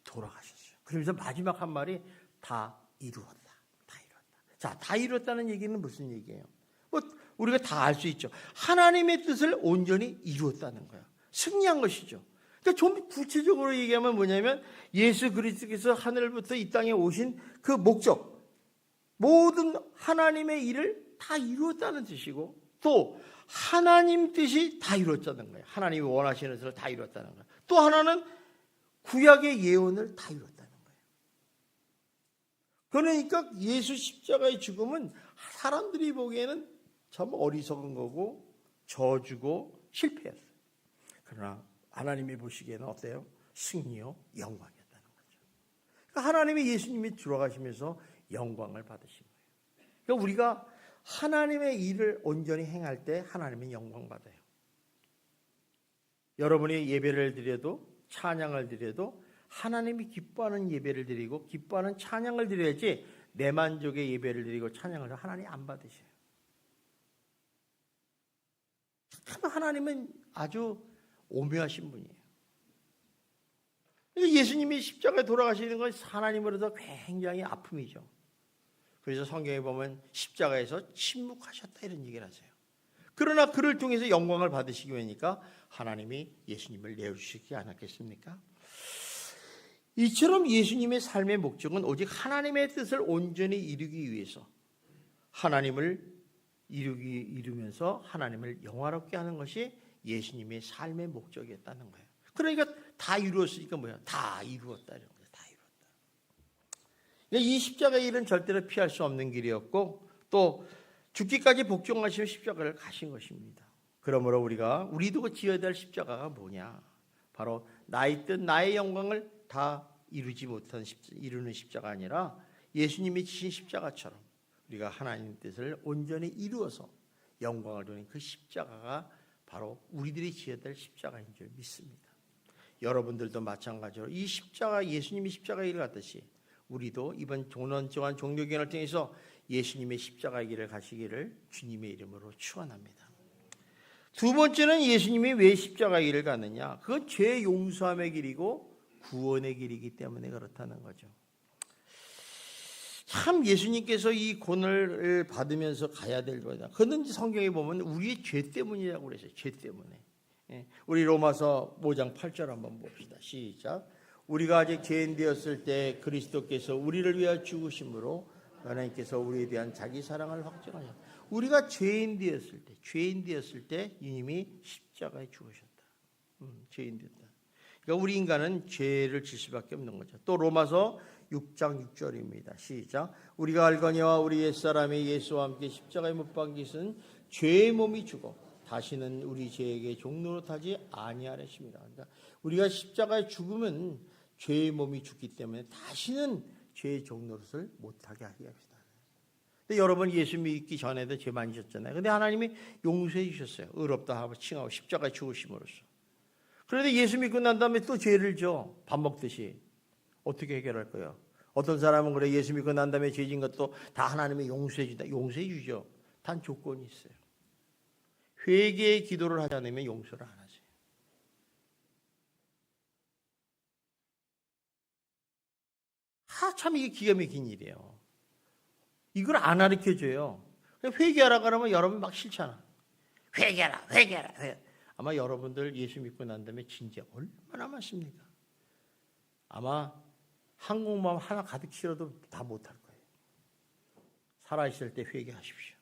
돌아가셨어요. 그러면서 마지막 한 말이 다 이루었다. 다 이루었다. 자, 다 이루었다는 얘기는 무슨 얘기예요? 뭐 우리가 다 알 수 있죠. 하나님의 뜻을 온전히 이루었다는 거예요. 승리한 것이죠. 그러니까 좀 구체적으로 얘기하면 뭐냐면 예수 그리스도께서 하늘부터 이 땅에 오신 그 목적, 모든 하나님의 일을 다 이루었다는 뜻이고, 또 하나님 뜻이 다 이루었다는 거예요. 하나님이 원하시는 것을 다 이루었다는 거예요. 또 하나는 구약의 예언을 다 이루었다는 거예요. 그러니까 예수 십자가의 죽음은 사람들이 보기에는 참 어리석은 거고 저주고 실패였어요. 그러나 하나님이 보시기에는 어때요? 승리요, 영광이었다는 거죠. 그러니까 하나님이 예수님이 들어가시면서 영광을 받으신 거예요. 그러니까 우리가 하나님의 일을 온전히 행할 때 하나님은 영광 받아요. 여러분이 예배를 드려도 찬양을 드려도 하나님이 기뻐하는 예배를 드리고 기뻐하는 찬양을 드려야지 내 만족의 예배를 드리고 찬양을 해도 하나님 안 받으셔요. 참 하나님은 아주 오묘하신 분이에요. 예수님이 십자가에 돌아가시는 건 하나님으로서 굉장히 아픔이죠. 그래서 성경에 보면 십자가에서 침묵하셨다 이런 얘기를 하세요. 그러나 그를 통해서 영광을 받으시기 위하니까 하나님이 예수님을 내어주시지 않았겠습니까? 이처럼 예수님의 삶의 목적은 오직 하나님의 뜻을 온전히 이루기 위해서 하나님을 이루면서 하나님을 영화롭게 하는 것이 예수님의 삶의 목적이었다는 거예요. 그러니까 다 이루었으니까 뭐야? 다 이루었다 이런 거예요. 다 이루었다. 이 십자가의 일은 절대로 피할 수 없는 길이었고 또 죽기까지 복종하시며 십자가를 가신 것입니다. 그러므로 우리도 지어야 될 십자가가 뭐냐? 바로 나의 뜻, 나의 영광을 다 이루지 못한 이루는 십자가 아니라 예수님이 지신 십자가처럼 우리가 하나님 뜻을 온전히 이루어서 영광을 누리는 그 십자가가 바로 우리들이 지어야 될 십자가인 줄 믿습니다. 여러분들도 마찬가지로 이 십자가, 예수님이 십자가의 길을 갔듯이 우리도 이번 종론정한 종료기간을 통해서 예수님의 십자가의 길을 가시기를 주님의 이름으로 축원합니다. 두 번째는 예수님이 왜 십자가의 길을 갔느냐? 그건 죄 용서함의 길이고 구원의 길이기 때문에 그렇다는 거죠. 참 예수님께서 이 고난을 받으면서 가야 될 거다. 그런데 성경에 보면 우리의 죄 때문이라고 그랬어요. 죄 때문에. 우리 로마서 5장 8절 한번 봅시다. 시작. 우리가 아직 죄인 되었을 때 그리스도께서 우리를 위하여 죽으심으로 하나님께서 우리에 대한 자기 사랑을 확증하셨다. 우리가 죄인 되었을 때 이미 십자가에 죽으셨다. 죄인 되었다. 그러니까 우리 인간은 죄를 질 수밖에 없는 거죠. 또 로마서 6장 6절입니다. 시작. 우리가 알거니와 우리 옛사람이 예수와 함께 십자가에 못 박히신 죄의 몸이 죽어 다시는 우리 죄에게 종노릇하지 아니하려십니다. 그러니까 우리가 십자가에 죽으면 죄의 몸이 죽기 때문에 다시는 죄의 종노릇을 못하게 하게 합시다. 근데 여러분 예수 믿기 전에도 죄 많이 졌잖아요. 근데 하나님이 용서해 주셨어요. 의롭다 하고 칭하고 십자가에 죽으심으로써. 그런데 예수 믿고 난 다음에 또 죄를 져. 밥 먹듯이. 어떻게 해결할 거예요? 어떤 사람은 그래 예수 믿고 난 다음에 죄진 것도 다 하나님이 용서해 준다. 용서해 주죠. 단 조건이 있어요. 회개의 기도를 하지 않으면 용서를 안 하세요. 참 이게 기가 막힌 일이에요. 이걸 안 가르쳐줘요. 회개하라 그러면 여러분 막 싫잖아. 회개하라. 아마 여러분들 예수 믿고 난 다음에 진짜 얼마나 많습니까? 아마 한국마음 하나 가득 실어도 다 못할 거예요. 살아있을 때 회개하십시오.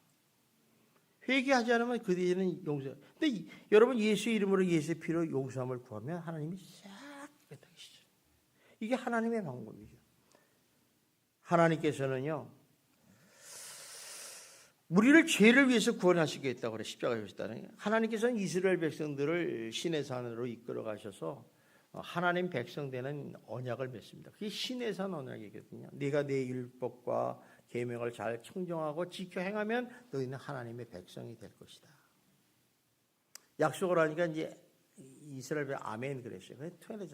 회개하지 않으면 그 뒤에는 용서. 근데 여러분 예수의 이름으로 예수의 피로 용서함을 구하면 하나님이 싹 깨닫으시죠. 이게 하나님의 방법이죠. 하나님께서는요, 우리를 죄를 위해서 구원하시겠다고 그래 십자가에 오셨다는 거예요. 하나님께서는 이스라엘 백성들을 신의 산으로 이끌어 가셔서 하나님 백성 되는 언약을 맺습니다. 그게 신의 산 언약이거든요. 네가 내 율법과 계명을 잘 청정하고 지켜 행하면 너희는 하나님의 백성이 될 것이다. 약속을 하니까 이제 이스라엘 백성 아멘 그랬어요.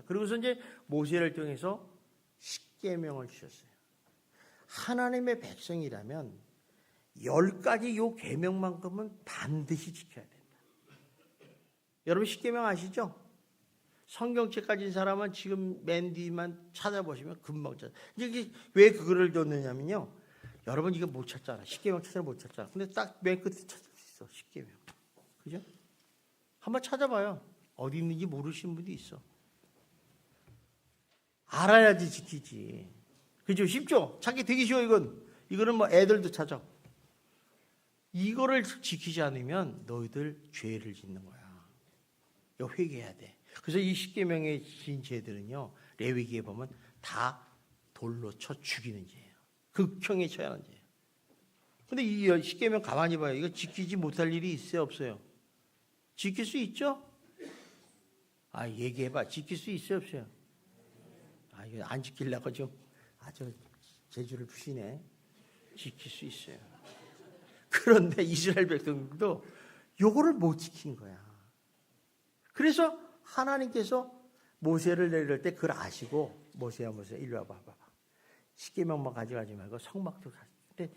그리고서 이제 모세를 통해서 십계명을 주셨어요. 하나님의 백성이라면 10가지 요 계명만큼은 반드시 지켜야 된다. 여러분 십계명 아시죠? 성경책 가진 사람은 지금 맨 뒤만 찾아보시면 금방 찾아. 이게 왜 그거를 줬느냐면요. 여러분 이거 못 찾잖아. 십계명 찾으면 못 찾잖아. 근데 딱 맨 끝에 찾을 수 있어. 십계명. 그죠? 한번 찾아봐요. 어디 있는지 모르시는 분도 있어. 알아야지 지키지. 그죠? 쉽죠? 찾기 되게 쉬워 이건. 이거는 뭐 애들도 찾아. 이거를 지키지 않으면 너희들 죄를 짓는 거야. 이거 회개해야 돼. 그래서 이 십계명에 지은 죄들은요. 레위기에 보면 다 돌로 쳐 죽이는 죄예요. 극형에 쳐야 하는 죄예요. 근데 이 십계명 가만히 봐요. 이거 지키지 못할 일이 있어요, 없어요? 지킬 수 있죠? 아, 얘기해봐. 지킬 수 있어요, 없어요? 아, 이거 안 지키려고 좀 아주 재주를 푸시네. 지킬 수 있어요. 그런데 이스라엘 백성들도 요거를 못 지킨 거야. 그래서 하나님께서 모세를 내릴 때 그걸 아시고 모세야 일로 와봐. 십계명만 가져가지 말고 성막도 가져. 근데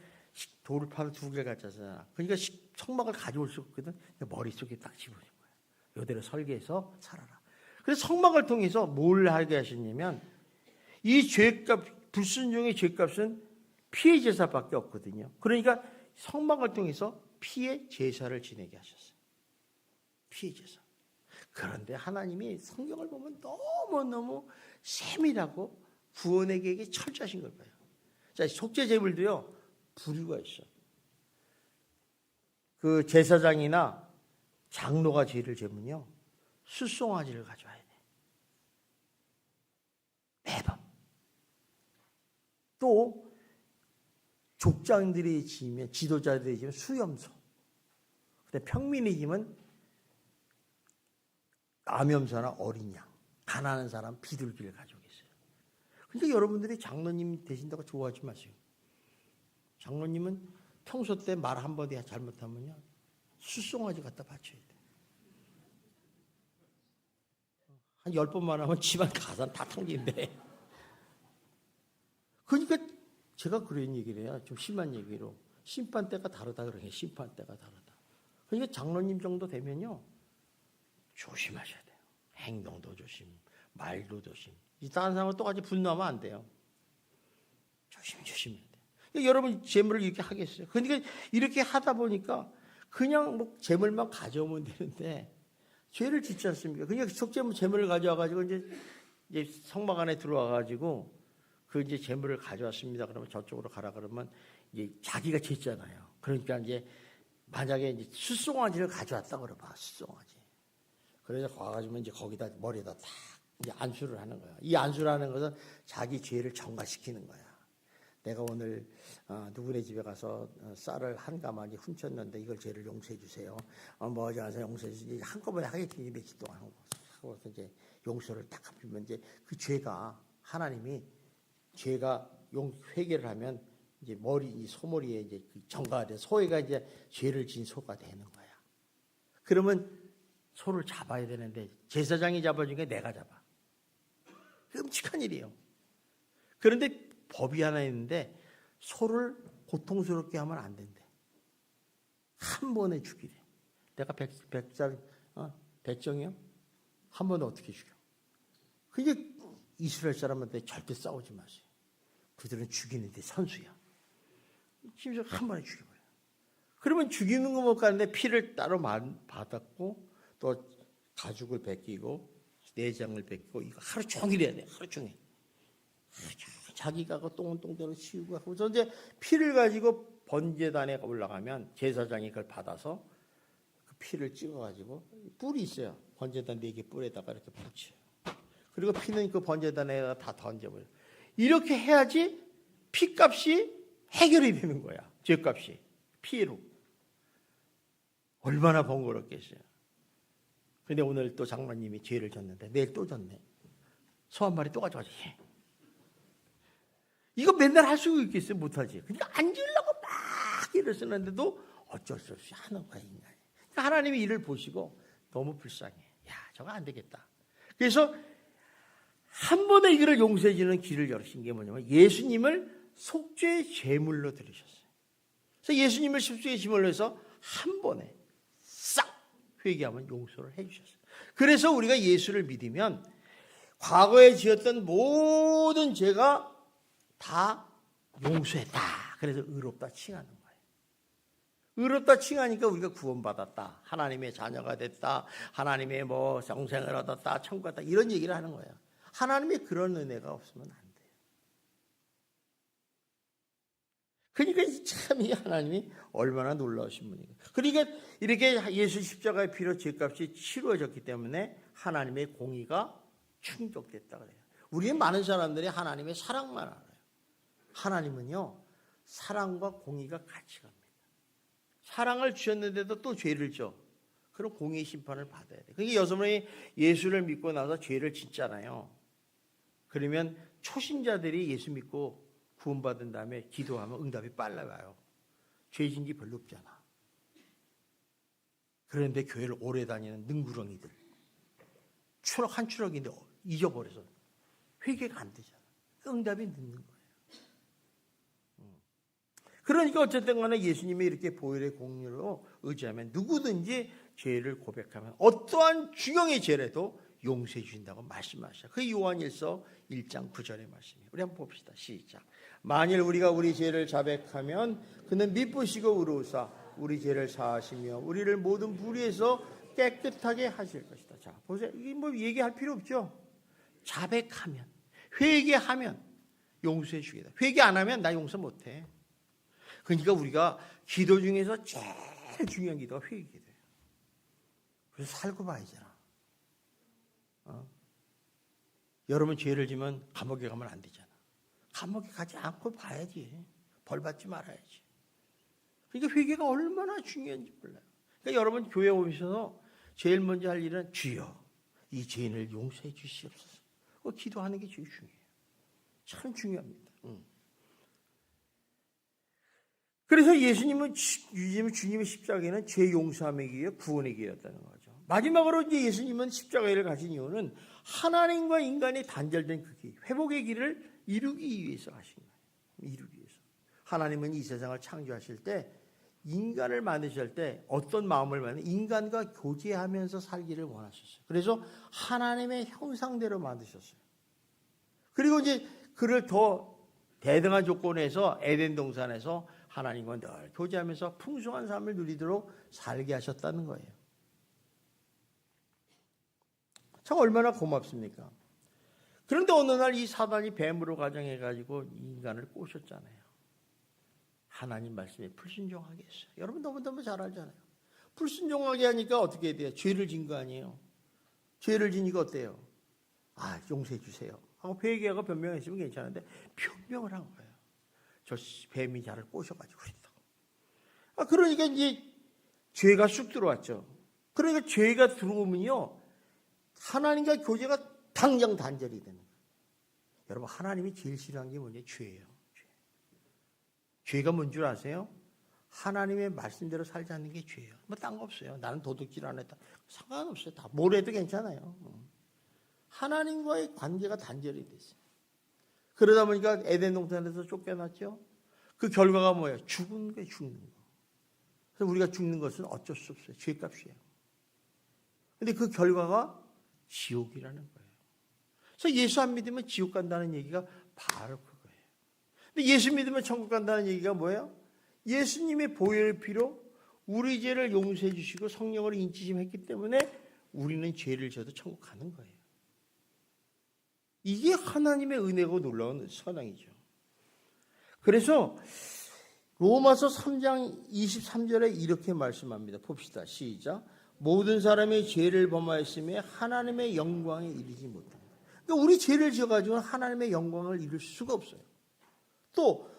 돌을 파도 2개 가져잖아. 그러니까 성막을 가져올 수 없거든. 머릿속에 딱 집어준 거야. 이대로 설계해서 살아라. 그래서 성막을 통해서 뭘 하게 하셨냐면 이 죄값, 불순종의 죄값은 피의 제사밖에 없거든요. 그러니까 성막을 통해서 피의 제사를 지내게 하셨어요. 피의 제사. 그런데 하나님이 성경을 보면 너무너무 세밀하고 구원의 계획이 철저하신 걸 봐요. 자, 속죄 제물도요, 부류가 있어. 그 제사장이나 장로가 죄를 지면요, 숫송아지를 가져와야 돼. 매번. 또 족장들이 지면, 지도자들이 지면 수염소. 근데 평민이 지면 암염소나 어린 양, 가난한 사람 비둘기를 가져오겠어요. 그러니까 여러분들이 장로님 되신다고 좋아하지 마세요. 장로님은 평소 때 말 한마디 잘못하면요, 숫송아지 갖다 바쳐야 돼. 한 10번만 하면 집안 가산 다 탕진대. 그러니까 제가 그런 얘기를 해요. 좀 심한 얘기로. 심판대가 다르다 그러게. 심판대가 다르다. 그러니까 장로님 정도 되면요, 조심하셔야 돼요. 행동도 조심, 말도 조심. 다른 사람은 똑같이 분노하면 안 돼요. 조심해야 돼요. 그러니까 여러분 재물을 이렇게 하겠어요. 그러니까 이렇게 하다 보니까 그냥 뭐 재물만 가져오면 되는데 죄를 짓지 않습니까? 그러니까 속죄물 재물을 가져와가지고 이제 성막 안에 들어와가지고 그 이제 재물을 가져왔습니다. 그러면 저쪽으로 가라 그러면 이제 자기가 짓잖아요. 그러니까 이제 만약에 이제 숫송아지를 가져왔다 그러봐. 숫송아지. 그래서 가가지고 이제 거기다 머리에다 탁 이제 안수를 하는 거야. 이 안수를 하는 것은 자기 죄를 정화시키는 거야. 내가 오늘 누구네 집에 가서 쌀을 한 가마니 훔쳤는데 이걸 죄를 용서해 주세요. 뭐 어디 가서 용서해 주지. 한꺼번에 하겠지. 며칠 동안 하고 이제 용서를 딱 하면 이제 그 죄가 하나님이 죄가 회개를 하면 이제 이 소머리에 이제 정가가 돼. 소가 이제 죄를 진 소가 되는 거야. 그러면 소를 잡아야 되는데 제사장이 잡아주니까 내가 잡아. 끔찍한 일이에요. 그런데 법이 하나 있는데 소를 고통스럽게 하면 안 된대. 한 번에 죽이래. 내가 백정이요? 한 번에 어떻게 죽여? 그게 이스라엘 사람한테 절대 싸우지 마세요. 그들은 죽이는데 선수야. 심지어 한 번에 죽여버려. 그러면 죽이는 거 못 가는데 피를 따로 받았고 또 가죽을 벗기고 내장을 벗기고 이거 하루 종일 해야 돼. 하루 종일. 자기가 그 똥은 똥대로 치우고 하고서 이제 피를 가지고 번제단에 올라가면 제사장이 그걸 받아서 그 피를 찍어가지고 뿔이 있어요. 번제단 4개 뿔에다가 이렇게 붙여요. 그리고 피는 그 번제단에다 다 던져버려요. 이렇게 해야지 피값이 해결이 되는 거야. 죄값이. 피로. 얼마나 번거롭겠어요. 근데 오늘 또 장로님이 죄를 졌는데 내일 또 졌네. 소 한 마리 또 가져가지. 이거 맨날 할 수 있겠어요? 못하지. 그러니까 안 지으려고 막 일을 쓰는데도 어쩔 수 없이 하는 거야, 인간이. 그러니까 하나님이 이를 보시고 너무 불쌍해. 야, 저거 안 되겠다. 그래서 한 번에 이거를 용서해 주는 길을 열으신 게 뭐냐면 예수님을 속죄의 제물로 드리셨어요. 그래서 예수님을 속죄의 제물로 해서 한 번에 싹 회개하면 용서를 해 주셨어요. 그래서 우리가 예수를 믿으면 과거에 지었던 모든 죄가 다 용서했다. 그래서 의롭다 칭하는 거예요. 의롭다 칭하니까 우리가 구원받았다. 하나님의 자녀가 됐다. 하나님의 영생을 얻었다. 천국 갔다. 이런 얘기를 하는 거예요. 하나님의 그런 은혜가 없으면 안 돼요. 그러니까 참 이 하나님이 얼마나 놀라우신 분이에요. 그러니까 이렇게 예수 십자가의 피로 죄값이 치루어졌기 때문에 하나님의 공의가 충족됐다 그래요. 우리의 많은 사람들이 하나님의 사랑만 알아요. 하나님은요, 사랑과 공의가 같이 갑니다. 사랑을 주셨는데도 또 죄를 져. 그럼 공의의 심판을 받아야 돼요. 그러니까 여러분이 예수를 믿고 나서 죄를 짓잖아요. 그러면 초신자들이 예수 믿고 구원받은 다음에 기도하면 응답이 빨라 와요. 죄진 게 별로 없잖아. 그런데 교회를 오래 다니는 능구렁이들. 추럭 한 추럭인데 잊어버려서 회개가 안 되잖아. 응답이 늦는 거예요. 그러니까 어쨌든 간에 예수님이 이렇게 보혈의 공로로 의지하면 누구든지 죄를 고백하면 어떠한 중형의 죄라도 용서해 주신다고 말씀하셔요. 그 요한일서 1장 9절의 말씀이에요. 우리 한번 봅시다. 시작. 만일 우리가 우리 죄를 자백하면 그는 미쁘시고 의로우사 우리 죄를 사하시며 우리를 모든 불의에서 깨끗하게 하실 것이다. 자, 보세요. 이게 얘기할 필요 없죠. 자백하면, 회개하면 용서해 주겠다. 회개 안 하면 나 용서 못 해. 그러니까 우리가 기도 중에서 제일 중요한 기도가 회개 기도예요. 그래서 살고 봐야잖아. 여러분 죄를 지면 감옥에 가면 안 되잖아. 감옥에 가지 않고 봐야지. 벌 받지 말아야지. 그러니까 회개가 얼마나 중요한지 몰라요. 그러니까 여러분 교회 오셔서 제일 먼저 할 일은 주여 이 죄인을 용서해 주시옵소서. 기도하는 게 제일 중요해요. 참 중요합니다. 그래서 예수님은 주님의 십자가에는 죄 용서함의 기회, 구원의 기회였다는 거죠. 마지막으로 이제 예수님은 십자가를 가신 이유는 하나님과 인간이 단절된 그 길, 회복의 길을 이루기 위해서 하신 거예요. 이루기 위해서. 하나님은 이 세상을 창조하실 때 인간을 만드실 때 어떤 마음을 만드는 인간과 교제하면서 살기를 원하셨어요. 그래서 하나님의 형상대로 만드셨어요. 그리고 이제 그를 더 대등한 조건에서 에덴 동산에서 하나님과 늘 교제하면서 풍성한 삶을 누리도록 살게 하셨다는 거예요. 참 얼마나 고맙습니까? 그런데 어느 날 이 사단이 뱀으로 가정해가지고 인간을 꼬셨잖아요. 하나님 말씀에 불순종하게 했어요. 여러분 너무너무 잘 알잖아요. 불순종하게 하니까 어떻게 돼요? 죄를 진 거 아니에요. 죄를 지니까 어때요? 용서해 주세요 하고 회개하고 변명했으면 괜찮은데 변명을 한 거예요. 저 뱀이 나를 꼬셔가지고 그랬다고. 그러니까 이제 죄가 쑥 들어왔죠. 그러니까 죄가 들어오면요 하나님과 교제가 당장 단절이 되는 거예요. 여러분 하나님이 제일 싫어하는 게 뭐냐? 죄예요. 죄가 뭔 줄 아세요? 하나님의 말씀대로 살지 않는 게 죄예요. 딴 거 없어요. 나는 도둑질 안 했다. 상관없어요. 다 뭘 해도 괜찮아요. 하나님과의 관계가 단절이 됐어요. 그러다 보니까 에덴 동산에서 쫓겨났죠. 그 결과가 뭐예요? 죽은 거예요. 죽는 거. 그래서 우리가 죽는 것은 어쩔 수 없어요. 죄값이에요. 근데 그 결과가 지옥이라는 거예요. 그래서 예수 안 믿으면 지옥 간다는 얘기가 바로 그거예요. 근데 예수 믿으면 천국 간다는 얘기가 뭐예요? 예수님의 보혈의 피로 우리 죄를 용서해 주시고 성령으로 인치심했기 때문에 우리는 죄를 져도 천국 가는 거예요. 이게 하나님의 은혜고 놀라운 선앙이죠. 그래서 로마서 3장 23절에 이렇게 말씀합니다. 봅시다. 시작. 모든 사람이 죄를 범하였으며 하나님의 영광에 이르지 못합니다. 그러니까 우리 죄를 지어가지고는 하나님의 영광을 이룰 수가 없어요. 또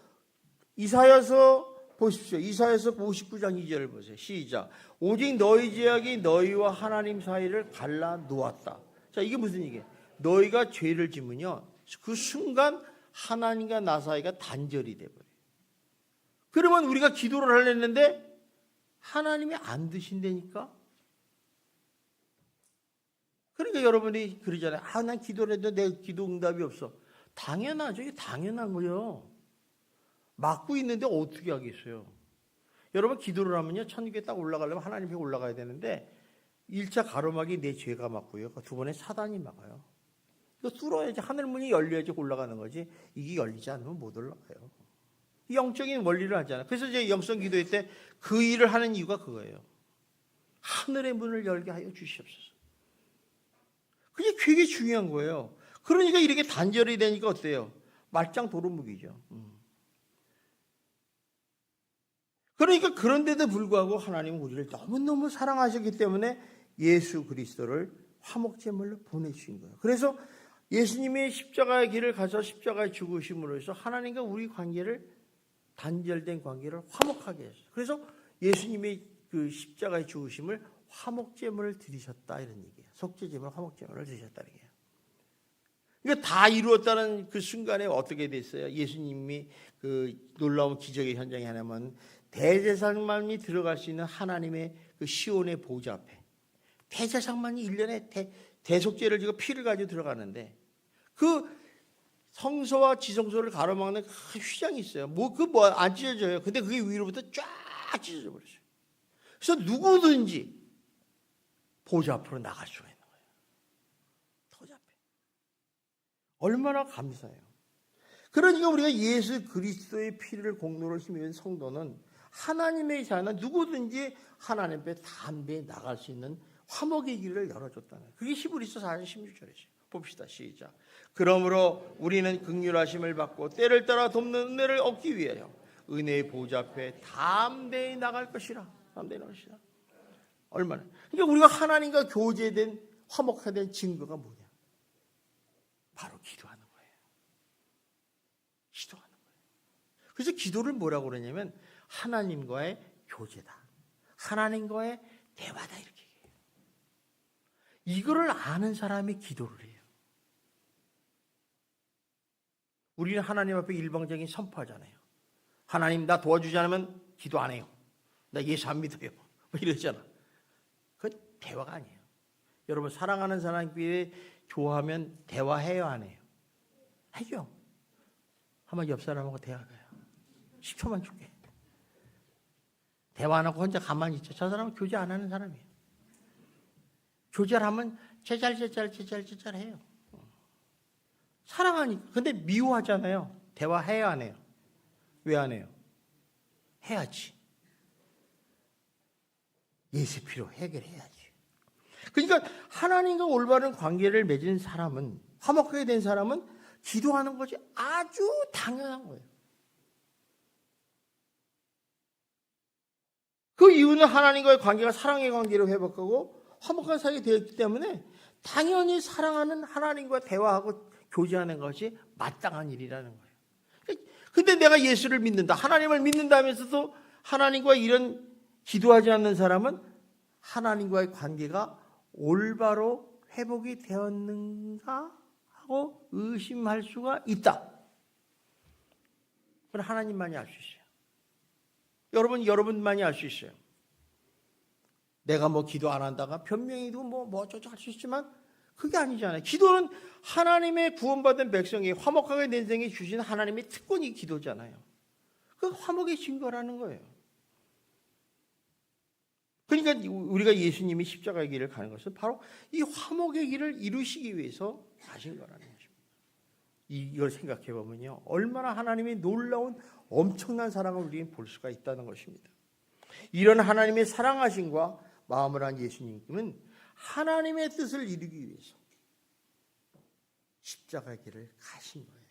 이사야서 보십시오. 이사야서 59장 2절을 보세요. 시작. 오직 너희 죄악이 너희와 하나님 사이를 갈라 놓았다. 자, 이게 무슨 얘기예요? 너희가 죄를 지으면요 그 순간 하나님과 나 사이가 단절이 돼버려요. 그러면 우리가 기도를 하려는데 하나님이 안 드신다니까. 그러니까 여러분이 그러잖아요. 난 기도를 해도 내 기도 응답이 없어. 당연하죠. 이게 당연한 거예요. 막고 있는데 어떻게 하겠어요. 여러분 기도를 하면요 천국에 딱 올라가려면 하나님 앞에 올라가야 되는데 1차 가로막이 내 죄가 막고요. 두 번에 사단이 막아요. 이거 뚫어야지, 하늘문이 열려야지 올라가는 거지. 이게 열리지 않으면 못 올라가요. 영적인 원리를 하잖아요. 그래서 이제 영성 기도회 때 그 일을 하는 이유가 그거예요. 하늘의 문을 열게 하여 주시옵소서. 그게 되게 중요한 거예요. 그러니까 이렇게 단절이 되니까 어때요? 말짱 도루묵이죠. 그러니까 그런데도 불구하고 하나님은 우리를 너무너무 사랑하셨기 때문에 예수 그리스도를 화목제물로 보내주신 거예요. 그래서 예수님의 십자가의 길을 가서 십자가에 죽으심으로 해서 하나님과 우리 관계를, 단절된 관계를 화목하게 했어요. 그래서 예수님의 그 십자가의 죽으심을 화목제물을 드리셨다, 이런 얘기예요. 속죄제물, 화목제물을 드리셨다는 얘기예요. 그러니까 다 이루었다는 그 순간에 어떻게 됐어요? 예수님이 그 놀라운 기적의 현장에 하나면 대제사장만이 들어갈 수 있는 하나님의 그 시온의 보좌 앞에 대제사장만이 1년에 대속죄를 지고 피를 가지고 들어가는데 그 성소와 지성소를 가로막는 그 휘장이 있어요. 안 찢어져요. 근데 그게 위로부터 쫙 찢어져 버렸어요. 그래서 누구든지 보좌 앞으로 나갈 수가 있는 거예요. 보좌 앞에. 얼마나 감사해요. 그러니까 우리가 예수 그리스도의 피를 공로를 힘입은 성도는 하나님의 자는 누구든지 하나님 앞에 담대히 나갈 수 있는 화목의 길을 열어줬다는 거예요. 그게 히브리서 4장 16절이죠. 봅시다. 시작. 그러므로 우리는 긍휼하심을 받고 때를 따라 돕는 은혜를 얻기 위하여 은혜의 보좌 앞에 담대히 나갈 것이라. 담대히 나갈 것이라. 얼마나. 그러니까 우리가 하나님과 교제된, 화목화된 증거가 뭐냐? 바로 기도하는 거예요. 기도하는 거예요. 그래서 기도를 뭐라고 그러냐면 하나님과의 교제다. 하나님과의 대화다, 이렇게 얘기해요. 이거를 아는 사람이 기도를 해요. 우리는 하나님 앞에 일방적인 선포하잖아요. 하나님, 나 도와주지 않으면 기도 안 해요. 나 예수 안 믿어요. 뭐 이러잖아. 그건 대화가 아니에요. 여러분, 사랑하는 사람끼리 좋아하면 대화해요, 안 해요? 해요. 한번 옆 사람하고 대화해요. 10초만 줄게. 대화 안 하고 혼자 가만히 있죠. 저 사람은 교제 안 하는 사람이에요. 교제를 하면 제잘 해요. 사랑하니까. 근데 미워하잖아요. 대화해요, 안 해요? 왜 안 해요? 해야지. 예수 피로 해결해야지. 그러니까 하나님과 올바른 관계를 맺은 사람은, 화목하게 된 사람은 기도하는 것이 아주 당연한 거예요. 그 이유는 하나님과의 관계가 사랑의 관계로 회복하고 화목한 사이가 되었기 때문에 당연히 사랑하는 하나님과 대화하고 교제하는 것이 마땅한 일이라는 거예요. 근데 내가 예수를 믿는다, 하나님을 믿는다 하면서도 하나님과 이런 기도하지 않는 사람은 하나님과의 관계가 올바로 회복이 되었는가 하고 의심할 수가 있다. 그건 하나님만이 알 수 있어요. 여러분만이 알 수 있어요. 내가 뭐 기도 안 한다가 변명이도 뭐 어쩌고 할 수 있지만 그게 아니잖아요. 기도는 하나님의 구원받은 백성이 화목하게 된 생에 주신 하나님의 특권이 기도잖아요. 그 화목의 증거라는 거예요. 그러니까 우리가 예수님이 십자가의 길을 가는 것은 바로 이 화목의 길을 이루시기 위해서 가신 거라는 것입니다. 이걸 생각해 보면요, 얼마나 하나님의 놀라운 엄청난 사랑을 우리는 볼 수가 있다는 것입니다. 이런 하나님의 사랑하심과 마음을 한 예수님은 하나님의 뜻을 이루기 위해서 십자가의 길을 가신 거예요.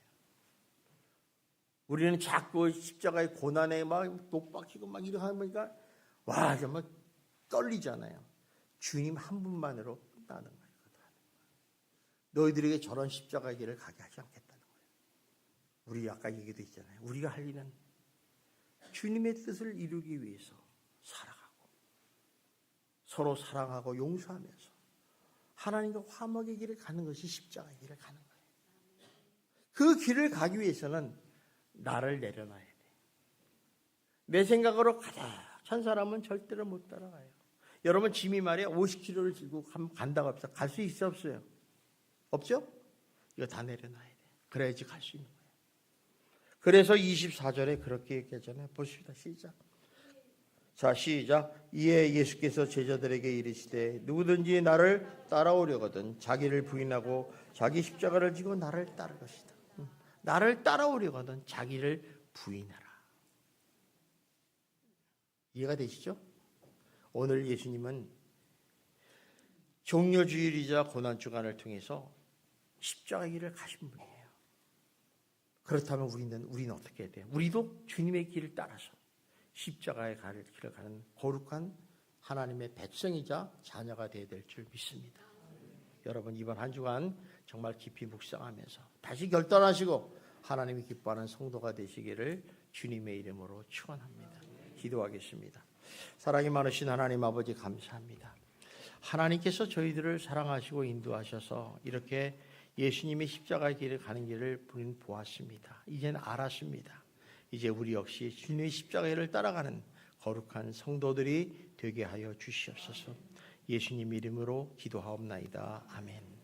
우리는 자꾸 십자가의 고난에 막 녹박히고 막 이렇게 하니까 와, 정말 떨리잖아요. 주님 한 분만으로 끝나는 거예요. 너희들에게 저런 십자가의 길을 가게 하지 않겠다는 거예요. 우리 아까 얘기도 있잖아요. 우리가 할 일은 주님의 뜻을 이루기 위해서 살아가고 서로 사랑하고 용서하면서 하나님과 화목의 길을 가는 것이 십자가의 길을 가는 거예요. 그 길을 가기 위해서는 나를 내려놔야 돼. 내 생각으로 가득한 사람은 절대로 못 따라가요. 여러분, 짐이 말이야 50kg를 들고 간다고 합시다. 갈 수 있어, 없어요? 없죠? 이거 다 내려놔야 돼. 그래야지 갈 수 있는 거예요. 그래서 24절에 그렇게 얘기하잖아요. 보십시다. 시작. 자, 시작. 이에 예수께서 제자들에게 이르시되 누구든지 나를 따라오려거든 자기를 부인하고 자기 십자가를 지고 나를 따를 것이다. 나를 따라오려거든 자기를 부인하라. 이해가 되시죠? 오늘 예수님은 종려주일이자 고난주간을 통해서 십자가의 길을 가신 분이에요. 그렇다면 우리는 어떻게 해야 돼요? 우리도 주님의 길을 따라서 십자가의 길을 가는 거룩한 하나님의 백성이자 자녀가 되어야 될 줄 믿습니다. 여러분 이번 한 주간 정말 깊이 묵상하면서 다시 결단하시고 하나님이 기뻐하는 성도가 되시기를 주님의 이름으로 축원합니다. 기도하겠습니다. 사랑이 많으신 하나님 아버지 감사합니다. 하나님께서 저희들을 사랑하시고 인도하셔서 이렇게 예수님의 십자가의 길을 가는 길을 우리는 보았습니다. 이제는 알았습니다. 이제 우리 역시 주님의 십자가를 따라가는 거룩한 성도들이 되게 하여 주시옵소서. 예수님 이름으로 기도하옵나이다. 아멘.